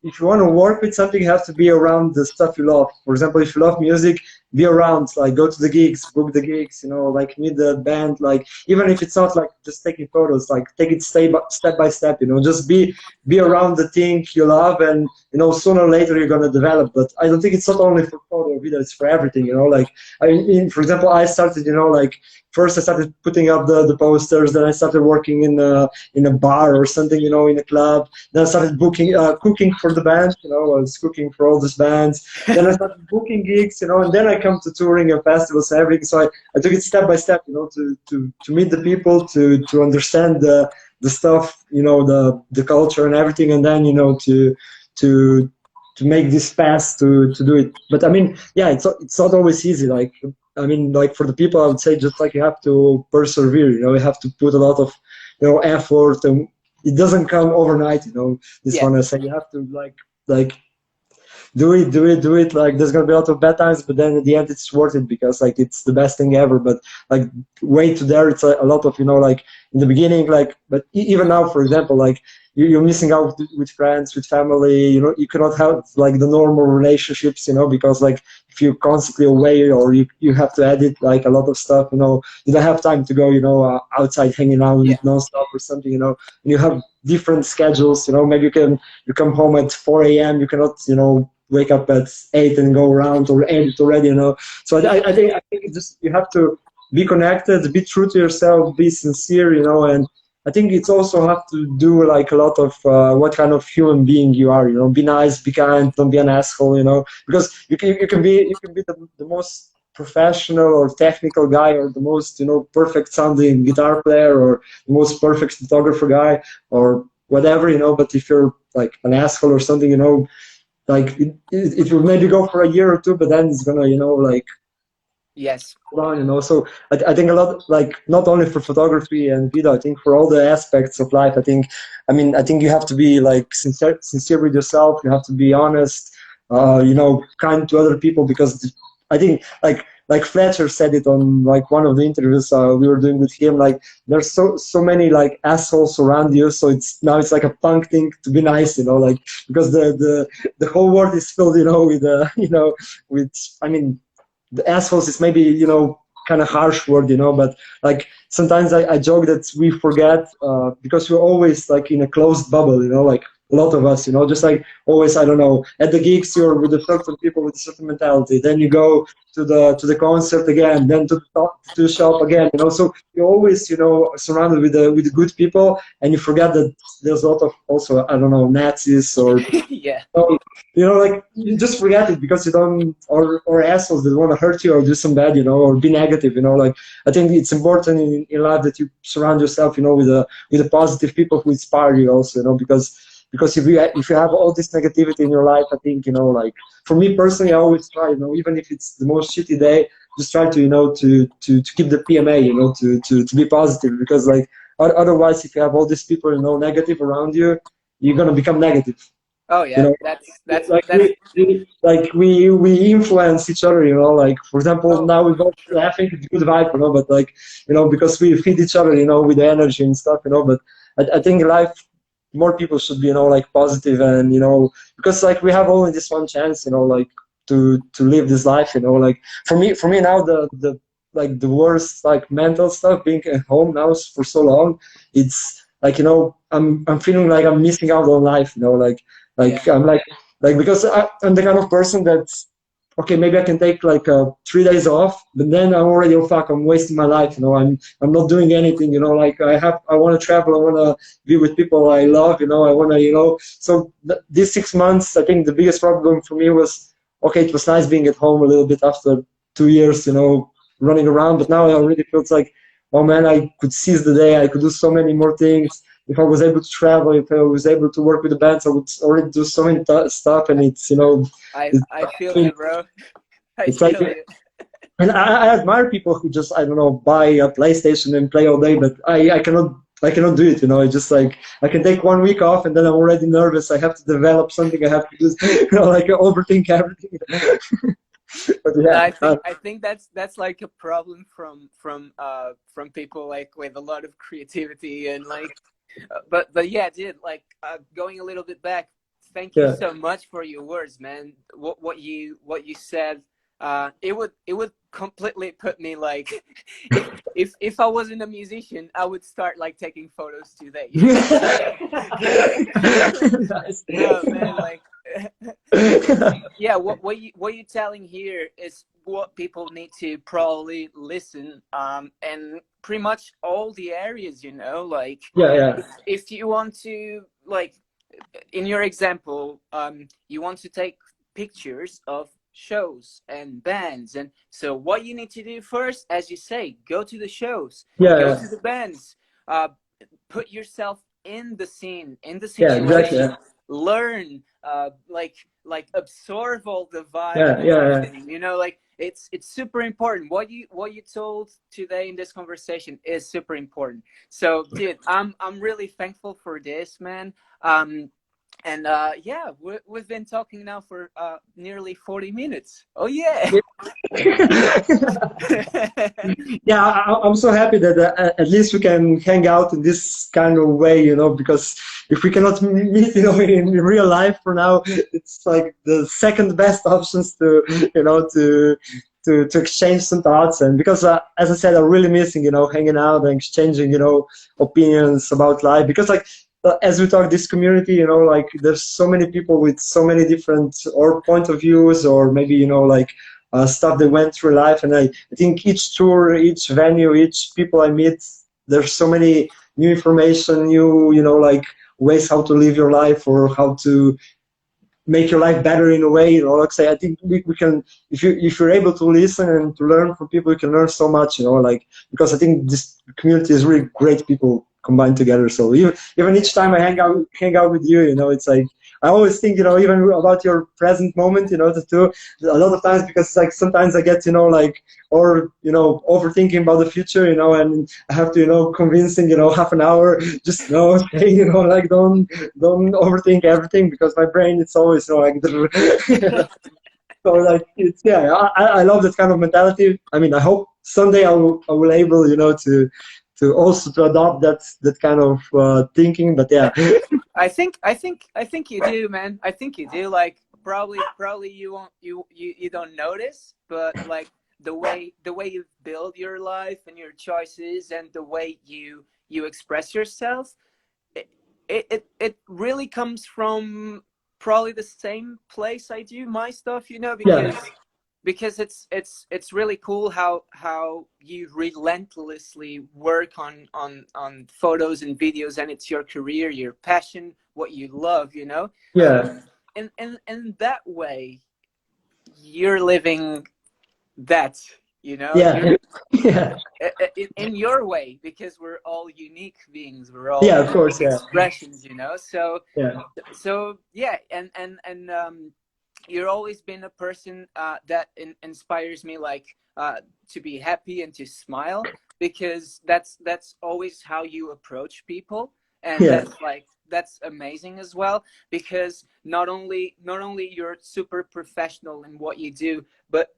[SPEAKER 2] if you want to work with something, you have to be around the stuff you love. For example, if you love music, be around, like go to the gigs, book the gigs, like meet the band, like even if it's not like just taking photos, like take it step by step, just be around the thing you love, and sooner or later you're gonna develop. But I don't think it's not only for photo or video, it's for everything, like I mean, for example, I started, like first I started putting up the posters, then I started working in a bar or something, in a club. Then I started cooking for the band, I was cooking for all these bands. Then I started booking gigs, and then I come to touring and festivals and everything. So I took it step by step, to meet the people, to understand the stuff, the culture and everything, and then, to to make this path to do it. But I mean, yeah, it's not always easy. Like, I mean, like for the people, I would say just like you have to persevere. You have to put a lot of effort, and it doesn't come overnight. This
[SPEAKER 1] Yeah.
[SPEAKER 2] one I say you have to like do it. Like there's gonna be a lot of bad times, but then at the end it's worth it because like it's the best thing ever. But like way to there, it's a lot of like in the beginning, like but even now, for example, like you're missing out with friends, with family. You cannot have like the normal relationships, because like if you're constantly away or you have to edit like a lot of stuff, you don't have time to go, outside hanging out
[SPEAKER 1] Yeah.
[SPEAKER 2] nonstop or something, and you have different schedules, maybe you come home at 4 a.m. You cannot, wake up at 8 and go around or edit already, So I think it's just you have to be connected, be true to yourself, be sincere, and I think it's also have to do like a lot of what kind of human being you are. Be nice, be kind, don't be an asshole. Because you can be the most professional or technical guy or the most perfect sounding guitar player or the most perfect photographer guy or whatever. But if you're like an asshole or something, like it will maybe go for a year or two, but then it's gonna like
[SPEAKER 1] Yes.
[SPEAKER 2] on, so I think a lot, like not only for photography and video, I think for all the aspects of life, I think you have to be like sincere with yourself. You have to be honest, kind to other people, because I think like Fletcher said it on like one of the interviews we were doing with him. Like there's so many like assholes around you, so it's like a punk thing to be nice, like because the whole world is filled, with with I mean the assholes is maybe kind of harsh word, but like sometimes I joke that we forget because we're always like in a closed bubble, like a lot of us, just like always, I don't know, at the gigs you're with a certain people with a certain mentality, then you go to the concert again, then to the shop again, so you're always surrounded with good people, and you forget that there's a lot of also, I don't know, Nazis or
[SPEAKER 1] Yeah.
[SPEAKER 2] so, like you just forget it because you don't, or assholes that want to hurt you or do some bad, or be negative, like I think it's important in life that you surround yourself, with the positive people who inspire you also, because if you have all this negativity in your life, I think, like for me personally, I always try, even if it's the most shitty day, just try to, to keep the PMA, to be positive, because like otherwise, if you have all these people, negative around you, you're gonna become negative.
[SPEAKER 1] Oh
[SPEAKER 2] You
[SPEAKER 1] yeah.
[SPEAKER 2] know, like
[SPEAKER 1] That's
[SPEAKER 2] we influence each other. Like for example,
[SPEAKER 1] oh,
[SPEAKER 2] now we both
[SPEAKER 1] for sure.
[SPEAKER 2] laughing, it's good vibe, but like because we feed each other, with the energy and stuff, But I think in life, more people should be, like positive, and because like we have only this one chance, like to live this life, Like for me now, the like the worst like mental stuff being at home now for so long, it's like I'm feeling like I'm missing out on life,
[SPEAKER 1] Yeah.
[SPEAKER 2] I'm like because I'm the kind of person that's okay. Maybe I can take like 3 days off, but then I'm already, oh fuck, I'm wasting my life. I'm not doing anything. Like I want to travel. I want to be with people I love. I want to, So these 6 months, I think the biggest problem for me was, okay, it was nice being at home a little bit after 2 years, running around, but now I already feels like, oh man, I could seize the day. I could do so many more things. If I was able to travel, if I was able to work with the bands, I would already do so many stuff, and it's it's,
[SPEAKER 1] I feel
[SPEAKER 2] I
[SPEAKER 1] you,
[SPEAKER 2] mean,
[SPEAKER 1] bro. I
[SPEAKER 2] it's like,
[SPEAKER 1] feel you.
[SPEAKER 2] and I admire people who just, I don't know, buy a PlayStation and play all day, but I cannot do it. It's just like I can take 1 week off, and then I'm already nervous. I have to develop something. I have to do, like overthink everything. But
[SPEAKER 1] No,
[SPEAKER 2] yeah,
[SPEAKER 1] I think that's like a problem from people like with a lot of creativity and like but yeah, dude, like going a little bit back, thank you
[SPEAKER 2] yeah.
[SPEAKER 1] so much for your words, man. What you said, it would completely put me like if I wasn't a musician, I would start like taking photos today.
[SPEAKER 2] Nice.
[SPEAKER 1] No, man, like Yeah, what you're telling here is what people need to probably listen, and pretty much all the areas, you know, like
[SPEAKER 2] Yeah, yeah,
[SPEAKER 1] if you want to, like, in your example, you want to take pictures of shows and bands, and so what you need to do first, as you say, go to the shows,
[SPEAKER 2] yeah,
[SPEAKER 1] go
[SPEAKER 2] yeah,
[SPEAKER 1] to the bands, uh, put yourself in the scene, in the
[SPEAKER 2] yeah, exactly.
[SPEAKER 1] situation, learn, like absorb all the vibe
[SPEAKER 2] Yeah,
[SPEAKER 1] and
[SPEAKER 2] yeah, yeah.
[SPEAKER 1] everything. You know, like it's super important. What you told today in this conversation is super important. So, dude, I'm really thankful for this, man. And yeah, we've been talking now for nearly 40 minutes. Oh yeah.
[SPEAKER 2] Yeah, I'm so happy that at least we can hang out in this kind of way, because if we cannot meet, in real life for now, it's like the second best options to, to exchange some thoughts. And because, as I said, I'm really missing, hanging out and exchanging, opinions about life. Because, like, as we talk, this community, like, there's so many people with so many different or point of views, or maybe, like, stuff they went through life. And I think each tour, each venue, each people I meet, there's so many new information, new, like, ways how to live your life, or how to make your life better in a way. Like I say, I think we can, if you're able to listen and to learn from people, you can learn so much, like, because I think this community is really great people combined together. So even each time I hang out with you, it's like, I always think, even about your present moment, too, a lot of times, because, like, sometimes I get, like, or, overthinking about the future, and I have to, convincing, half an hour, just, saying, like, don't overthink everything, because my brain, it's always, like, so, like, it's, yeah, I love that kind of mentality. I mean, I hope someday I will able, to also to adopt that kind of thinking. But yeah.
[SPEAKER 1] I think you do, man. I think you do. Like, probably you won't, you don't notice, but like the way you build your life and your choices and the way you express yourself, it it really comes from probably the same place I do my stuff, you know,
[SPEAKER 2] Yeah,
[SPEAKER 1] because it's really cool how you relentlessly work on photos and videos, and it's your career, your passion, what you love, you know. So
[SPEAKER 2] yeah,
[SPEAKER 1] in that way, you're living that, you know, you're
[SPEAKER 2] yeah, yeah,
[SPEAKER 1] in your way, because we're all unique beings, we're all
[SPEAKER 2] yeah, of course,
[SPEAKER 1] unique
[SPEAKER 2] yeah,
[SPEAKER 1] expressions, you know. So
[SPEAKER 2] yeah,
[SPEAKER 1] yeah, and you've always been a person that inspires me, like, to be happy and to smile, because that's always how you approach people, and
[SPEAKER 2] yeah,
[SPEAKER 1] that's amazing as well, because not only you're super professional in what you do, but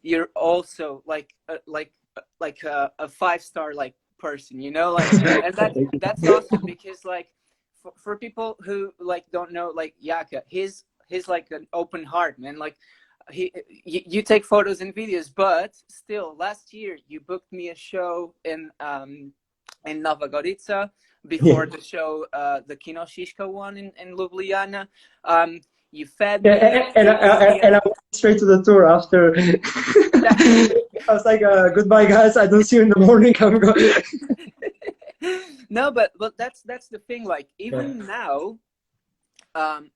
[SPEAKER 1] you're also like a five-star like person, you know, like, and
[SPEAKER 2] thank
[SPEAKER 1] that's
[SPEAKER 2] you.
[SPEAKER 1] awesome, because like for people who like don't know, like Jaka, he's like an open heart, man. Like, you take photos and videos, but still, last year you booked me a show in Nova Gorica
[SPEAKER 2] Yeah.
[SPEAKER 1] before the show, the Kino Shishka one in Ljubljana. You fed
[SPEAKER 2] Yeah,
[SPEAKER 1] me,
[SPEAKER 2] and,
[SPEAKER 1] you gave me
[SPEAKER 2] and I went straight to the tour after. I was like, "Goodbye, guys. I don't see you in the morning. I'm going."
[SPEAKER 1] no, but that's the thing. Like,
[SPEAKER 2] Yeah,
[SPEAKER 1] even now,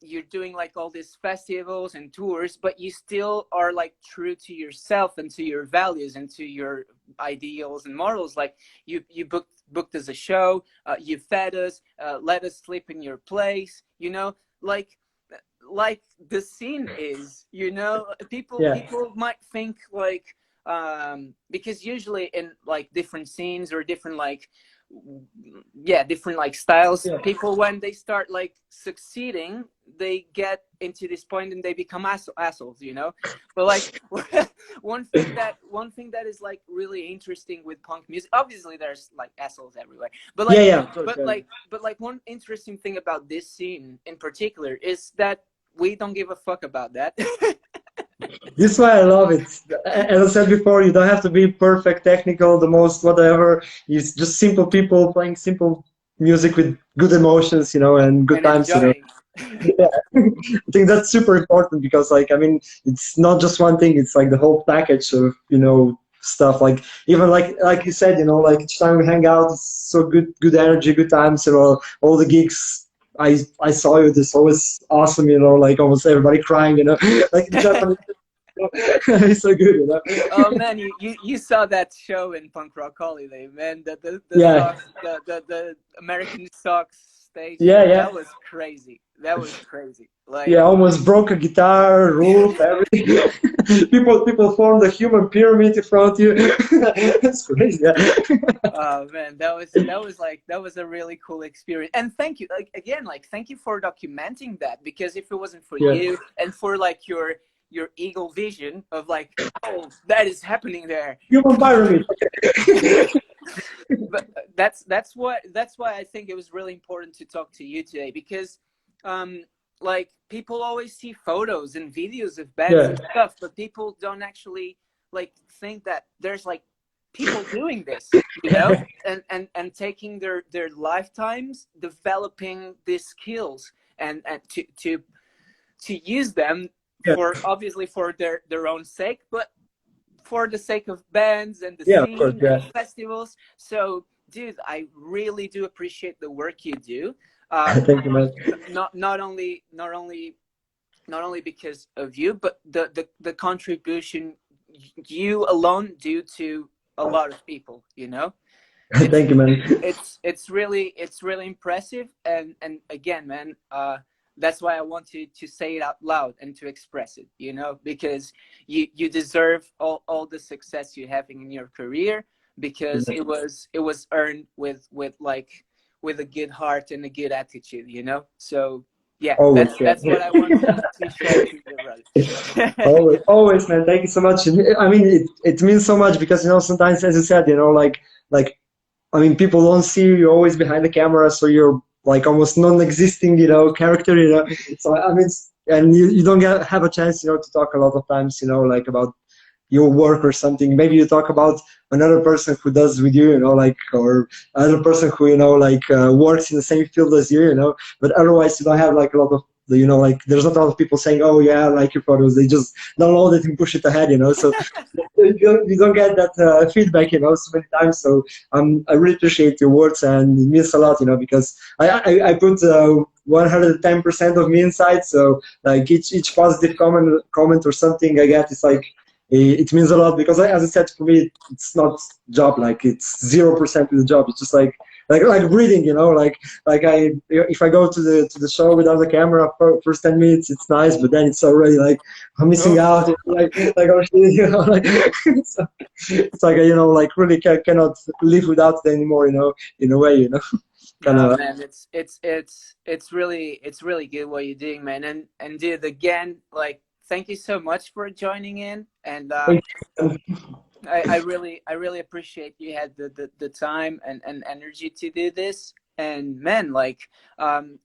[SPEAKER 1] you're doing like all these festivals and tours, but you still are like true to yourself and to your values and to your ideals and morals. Like, you booked us a show, you fed us, let us sleep in your place, you know, like the scene is, you know,
[SPEAKER 2] yeah,
[SPEAKER 1] people might think like, because usually in like different scenes or different like, yeah, different like styles,
[SPEAKER 2] yeah,
[SPEAKER 1] people when they start like succeeding, they get into this point and they become assholes, you know. But like, one thing that is like really interesting with punk music, obviously there's like assholes everywhere, but
[SPEAKER 2] yeah,
[SPEAKER 1] like
[SPEAKER 2] yeah. Of course,
[SPEAKER 1] but
[SPEAKER 2] yeah.
[SPEAKER 1] like but like one interesting thing about this scene in particular is that we don't give a fuck about that.
[SPEAKER 2] This is why I love it. As I said before, you don't have to be perfect, technical, the most whatever. It's just simple people playing simple music with good emotions, you know, and good
[SPEAKER 1] And
[SPEAKER 2] times, you know.
[SPEAKER 1] enjoying.
[SPEAKER 2] Yeah. I think that's super important because, like, I mean, it's not just one thing. It's like the whole package of, you know, stuff. Like, even like you said, you know, like each time we hang out, it's so good energy, good times. You know, all the gigs I saw you. It's always awesome. You know, like almost everybody crying. You know, like in Japanese. It's so good. You know.
[SPEAKER 1] Oh man, you saw that show in Punk Rock Holiday, man. The
[SPEAKER 2] Yeah,
[SPEAKER 1] socks, the American Socks stage
[SPEAKER 2] yeah,
[SPEAKER 1] show.
[SPEAKER 2] yeah.
[SPEAKER 1] That was crazy. That was crazy.
[SPEAKER 2] Yeah,
[SPEAKER 1] Like,
[SPEAKER 2] almost broke a guitar, roof, everything. People formed a human pyramid in front of you. That's crazy. Yeah.
[SPEAKER 1] oh man, that was a really cool experience. And thank you, like again, like thank you for documenting that, because if it wasn't for
[SPEAKER 2] Yeah.
[SPEAKER 1] you and for like your eagle vision of like, oh, that is happening there.
[SPEAKER 2] Human pyramid.
[SPEAKER 1] But that's why I think it was really important to talk to you today, because um like people always see photos and videos of bands
[SPEAKER 2] Yeah.
[SPEAKER 1] and stuff, but people don't actually like think that there's like people doing this, you know, and taking their lifetimes developing these skills and to use them
[SPEAKER 2] Yeah.
[SPEAKER 1] for obviously for their own sake, but for the sake of bands and the
[SPEAKER 2] Yeah, of course.
[SPEAKER 1] scene and
[SPEAKER 2] Yeah.
[SPEAKER 1] festivals. So, dude, I really do appreciate the work you do. Um,
[SPEAKER 2] Thank you, man.
[SPEAKER 1] not only because of you, but the contribution you alone do to a lot of people. You know, it's
[SPEAKER 2] Thank you, man.
[SPEAKER 1] it's really impressive. And again, man, that's why I want to say it out loud and to express it, you know, because you deserve all the success you're having in your career, because it was earned with like with a good heart and a good attitude, you know. So yeah,
[SPEAKER 2] Always. Yeah.
[SPEAKER 1] that's what I want to share to you, brother.
[SPEAKER 2] Always, always, man. Thank you so much. I mean, it means so much because, you know, sometimes, as you said, you know, like I mean, people don't see you always behind the camera, so you're like almost non-existing, you know, character, you know. So I mean, and you don't have a chance, you know, to talk a lot of times, you know, like about your work or something. Maybe you talk about another person who does with you, you know, like, or another person who, you know, like works in the same field as you know. But otherwise, you don't have like a lot of, you know, like there's not a lot of people saying, oh yeah, I like your photos. They just download it and push it ahead, you know. So you don't get that feedback, you know, so many times. So I really appreciate your words, and it means a lot, you know, because I put 110% of me inside. So like each positive comment or something I get, it's like it means a lot because, as I said, for me, it's not job. Like it's 0% of the job. It's just like breathing, you know. Like if I go to the show without the camera for first 10 minutes, it's nice, but then it's already like I'm missing
[SPEAKER 1] Oh,
[SPEAKER 2] out. Like oh shit, you know. Like so, it's like you know, like really cannot live without it anymore. You know, in a way, you know, kind
[SPEAKER 1] no,
[SPEAKER 2] of.
[SPEAKER 1] man, it's really good what you're doing, man. And dude, again, like thank you so much for joining in. And I really appreciate you had the time and energy to do this. And man, like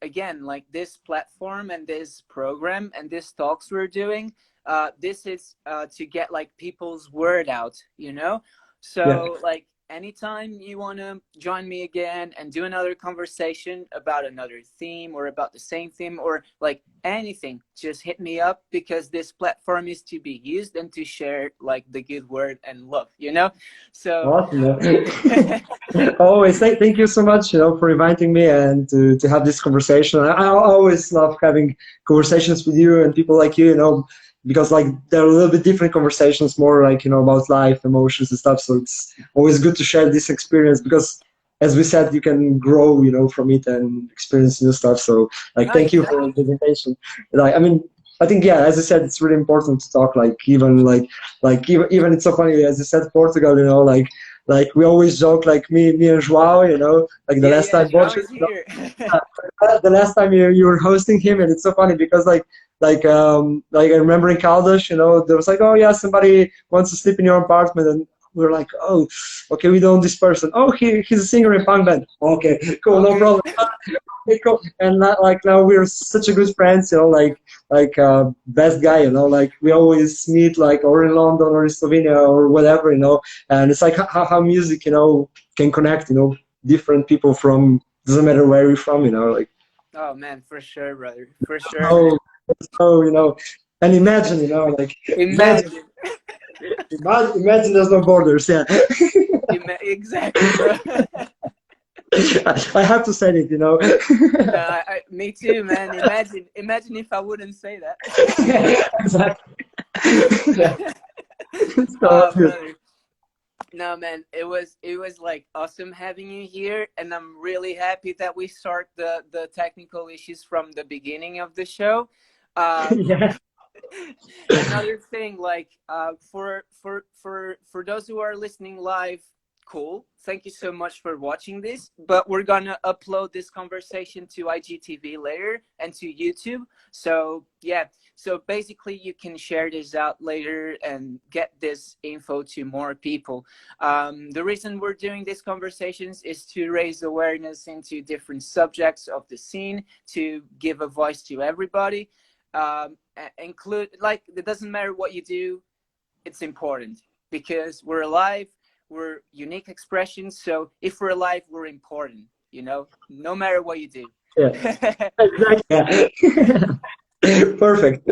[SPEAKER 1] again, like this platform and this program and this talks we're doing, this is to get like people's word out, you know.
[SPEAKER 2] Yeah.
[SPEAKER 1] So like anytime you want to join me again and do another conversation about another theme or about the same theme or like anything, just hit me up, because this platform is to be used and to share like the good word and love, you know. So
[SPEAKER 2] Awesome. Always thank you so much, you know, for inviting me and to have this conversation. I always love having conversations with you and people like you know, because like they're a little bit different conversations, more like, you know, about life, emotions and stuff. So it's always good to share this experience because, as we said, you can grow, you know, from it and experience new stuff. So like,
[SPEAKER 1] no,
[SPEAKER 2] thank you for
[SPEAKER 1] exactly.
[SPEAKER 2] the invitation. Like, I mean, I think, yeah, as I said, it's really important to talk. Like even it's so funny, as you said, Portugal, you know, like we always joke, like me and Joao, you know, like the
[SPEAKER 1] Yeah,
[SPEAKER 2] last
[SPEAKER 1] yeah,
[SPEAKER 2] time
[SPEAKER 1] João
[SPEAKER 2] Borja,
[SPEAKER 1] is here.
[SPEAKER 2] the last time you were hosting him, and it's so funny because like I remember in Caldas, you know, there was like, oh yeah, somebody wants to sleep in your apartment, and we were like, oh, okay, we don't know this person. Oh, he's a singer in punk band. Okay, cool, no
[SPEAKER 1] Okay.
[SPEAKER 2] problem. Okay, cool. And like now we're such a good friends, you know, best guy, you know, like we always meet like or in London or in Slovenia or whatever, you know, and it's like how music, you know, can connect, you know, different people from doesn't matter where you're from, like
[SPEAKER 1] Oh man, for sure, brother, for sure.
[SPEAKER 2] how, and imagine, like imagine,
[SPEAKER 1] Imagine,
[SPEAKER 2] imagine there's no borders. Yeah.
[SPEAKER 1] exactly, bro.
[SPEAKER 2] I have to say it,
[SPEAKER 1] No, me too, man. Imagine if I wouldn't say that.
[SPEAKER 2] Exactly. Yeah. So
[SPEAKER 1] Oh,
[SPEAKER 2] good.
[SPEAKER 1] brother. No, man, it was like awesome having you here, and I'm really happy that we start the technical issues from the beginning of the show. Um,
[SPEAKER 2] Yeah.
[SPEAKER 1] Another thing, like for those who are listening live, cool, thank you so much for watching this, but we're gonna upload this conversation to IGTV later and to YouTube. So yeah, so basically you can share this out later and get this info to more people. The reason we're doing these conversations is to raise awareness into different subjects of the scene, to give a voice to everybody. Include, like, it doesn't matter what you do, it's important because we're alive, we're unique expressions. So if we're alive, we're important, no matter what you do.
[SPEAKER 2] Yeah. Exactly. Yeah. Perfect.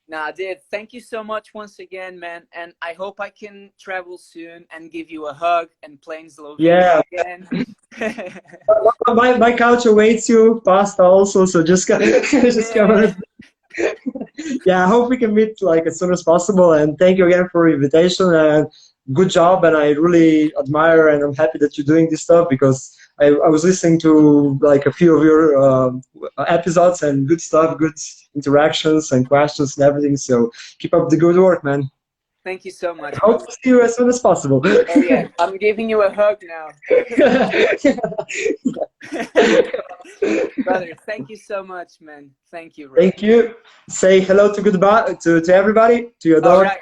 [SPEAKER 1] Nah, dude, thank you so much once again, man, and I hope I can travel soon and give you a hug and play in Slovenia
[SPEAKER 2] Yeah.
[SPEAKER 1] again.
[SPEAKER 2] My couch awaits you, pasta also. So just come, just come
[SPEAKER 1] Yeah,
[SPEAKER 2] on. Yeah, I hope we can meet like as soon as possible. And thank you again for the invitation and good job. And I really admire and I'm happy that you're doing this stuff because I was listening to like a few of your episodes and good stuff, good interactions and questions and everything. So keep up the good work, man.
[SPEAKER 1] thank you so much,
[SPEAKER 2] Hope
[SPEAKER 1] brother.
[SPEAKER 2] to see you as soon as possible.
[SPEAKER 1] Oh yeah, I'm giving you a hug now. Brother, thank you so much, man. Thank you, bro.
[SPEAKER 2] Thank you. Say hello to goodbye to everybody, to your
[SPEAKER 1] All
[SPEAKER 2] dog,
[SPEAKER 1] right.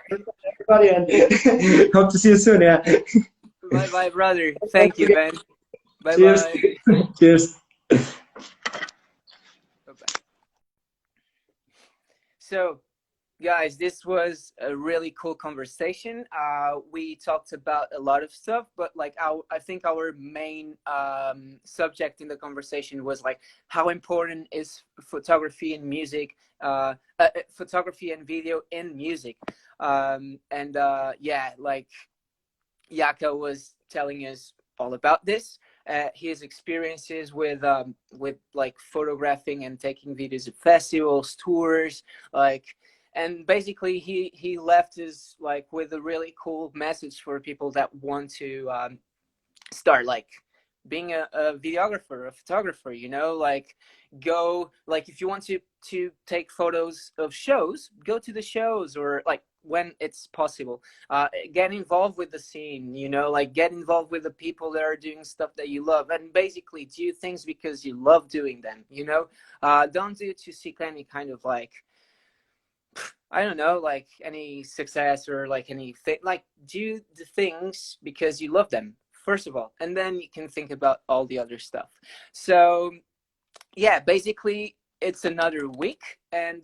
[SPEAKER 2] everybody, and hope to see you soon. Yeah.
[SPEAKER 1] Bye bye, brother.
[SPEAKER 2] Thanks
[SPEAKER 1] Thank you,
[SPEAKER 2] again.
[SPEAKER 1] man. Bye
[SPEAKER 2] Cheers.
[SPEAKER 1] bye.
[SPEAKER 2] Cheers.
[SPEAKER 1] Bye bye. So, guys, this was a really cool conversation. We talked about a lot of stuff, but like I think our main subject in the conversation was like how important is photography and music, photography and video in music, and yeah, like Jaka was telling us all about this. His experiences with like photographing and taking videos at festivals, tours, like, and basically he left us like with a really cool message for people that want to start like being a videographer, a photographer, like go, like if you want to take photos of shows, go to the shows, or like when it's possible, get involved with the scene, like get involved with the people that are doing stuff that you love, and basically do things because you love doing them, don't do it to seek any kind of like, I don't know, like any success or like anything. Like do the things because you love them, first of all, and then you can think about all the other stuff. So yeah, basically it's another week, and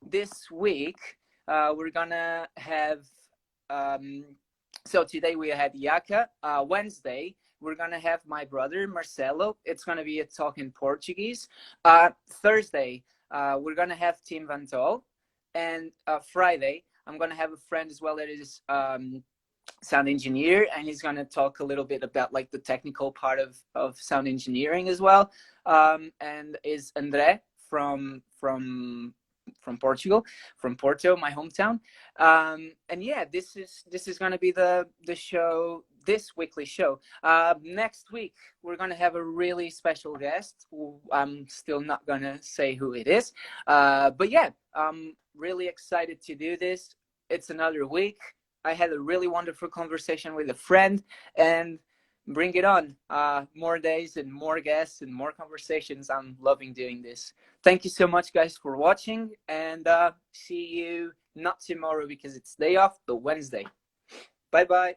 [SPEAKER 1] this week we're gonna have. Um, so today we had Jaka. Wednesday we're gonna have my brother Marcelo. It's gonna be a talk in Portuguese. Thursday we're gonna have Tim Van Tol, and Friday I'm gonna have a friend as well that is sound engineer, and he's going to talk a little bit about like the technical part of sound engineering as well, and is André from Portugal, from Porto, my hometown. And yeah, this is going to be the show, this weekly show. Next week we're going to have a really special guest who I'm still not going to say who it is, but yeah, I'm really excited to do this. It's another week. I had a really wonderful conversation with a friend, and bring it on. More days and more guests and more conversations. I'm loving doing this. Thank you so much, guys, for watching, and see you not tomorrow because it's day off, but Wednesday. Bye bye.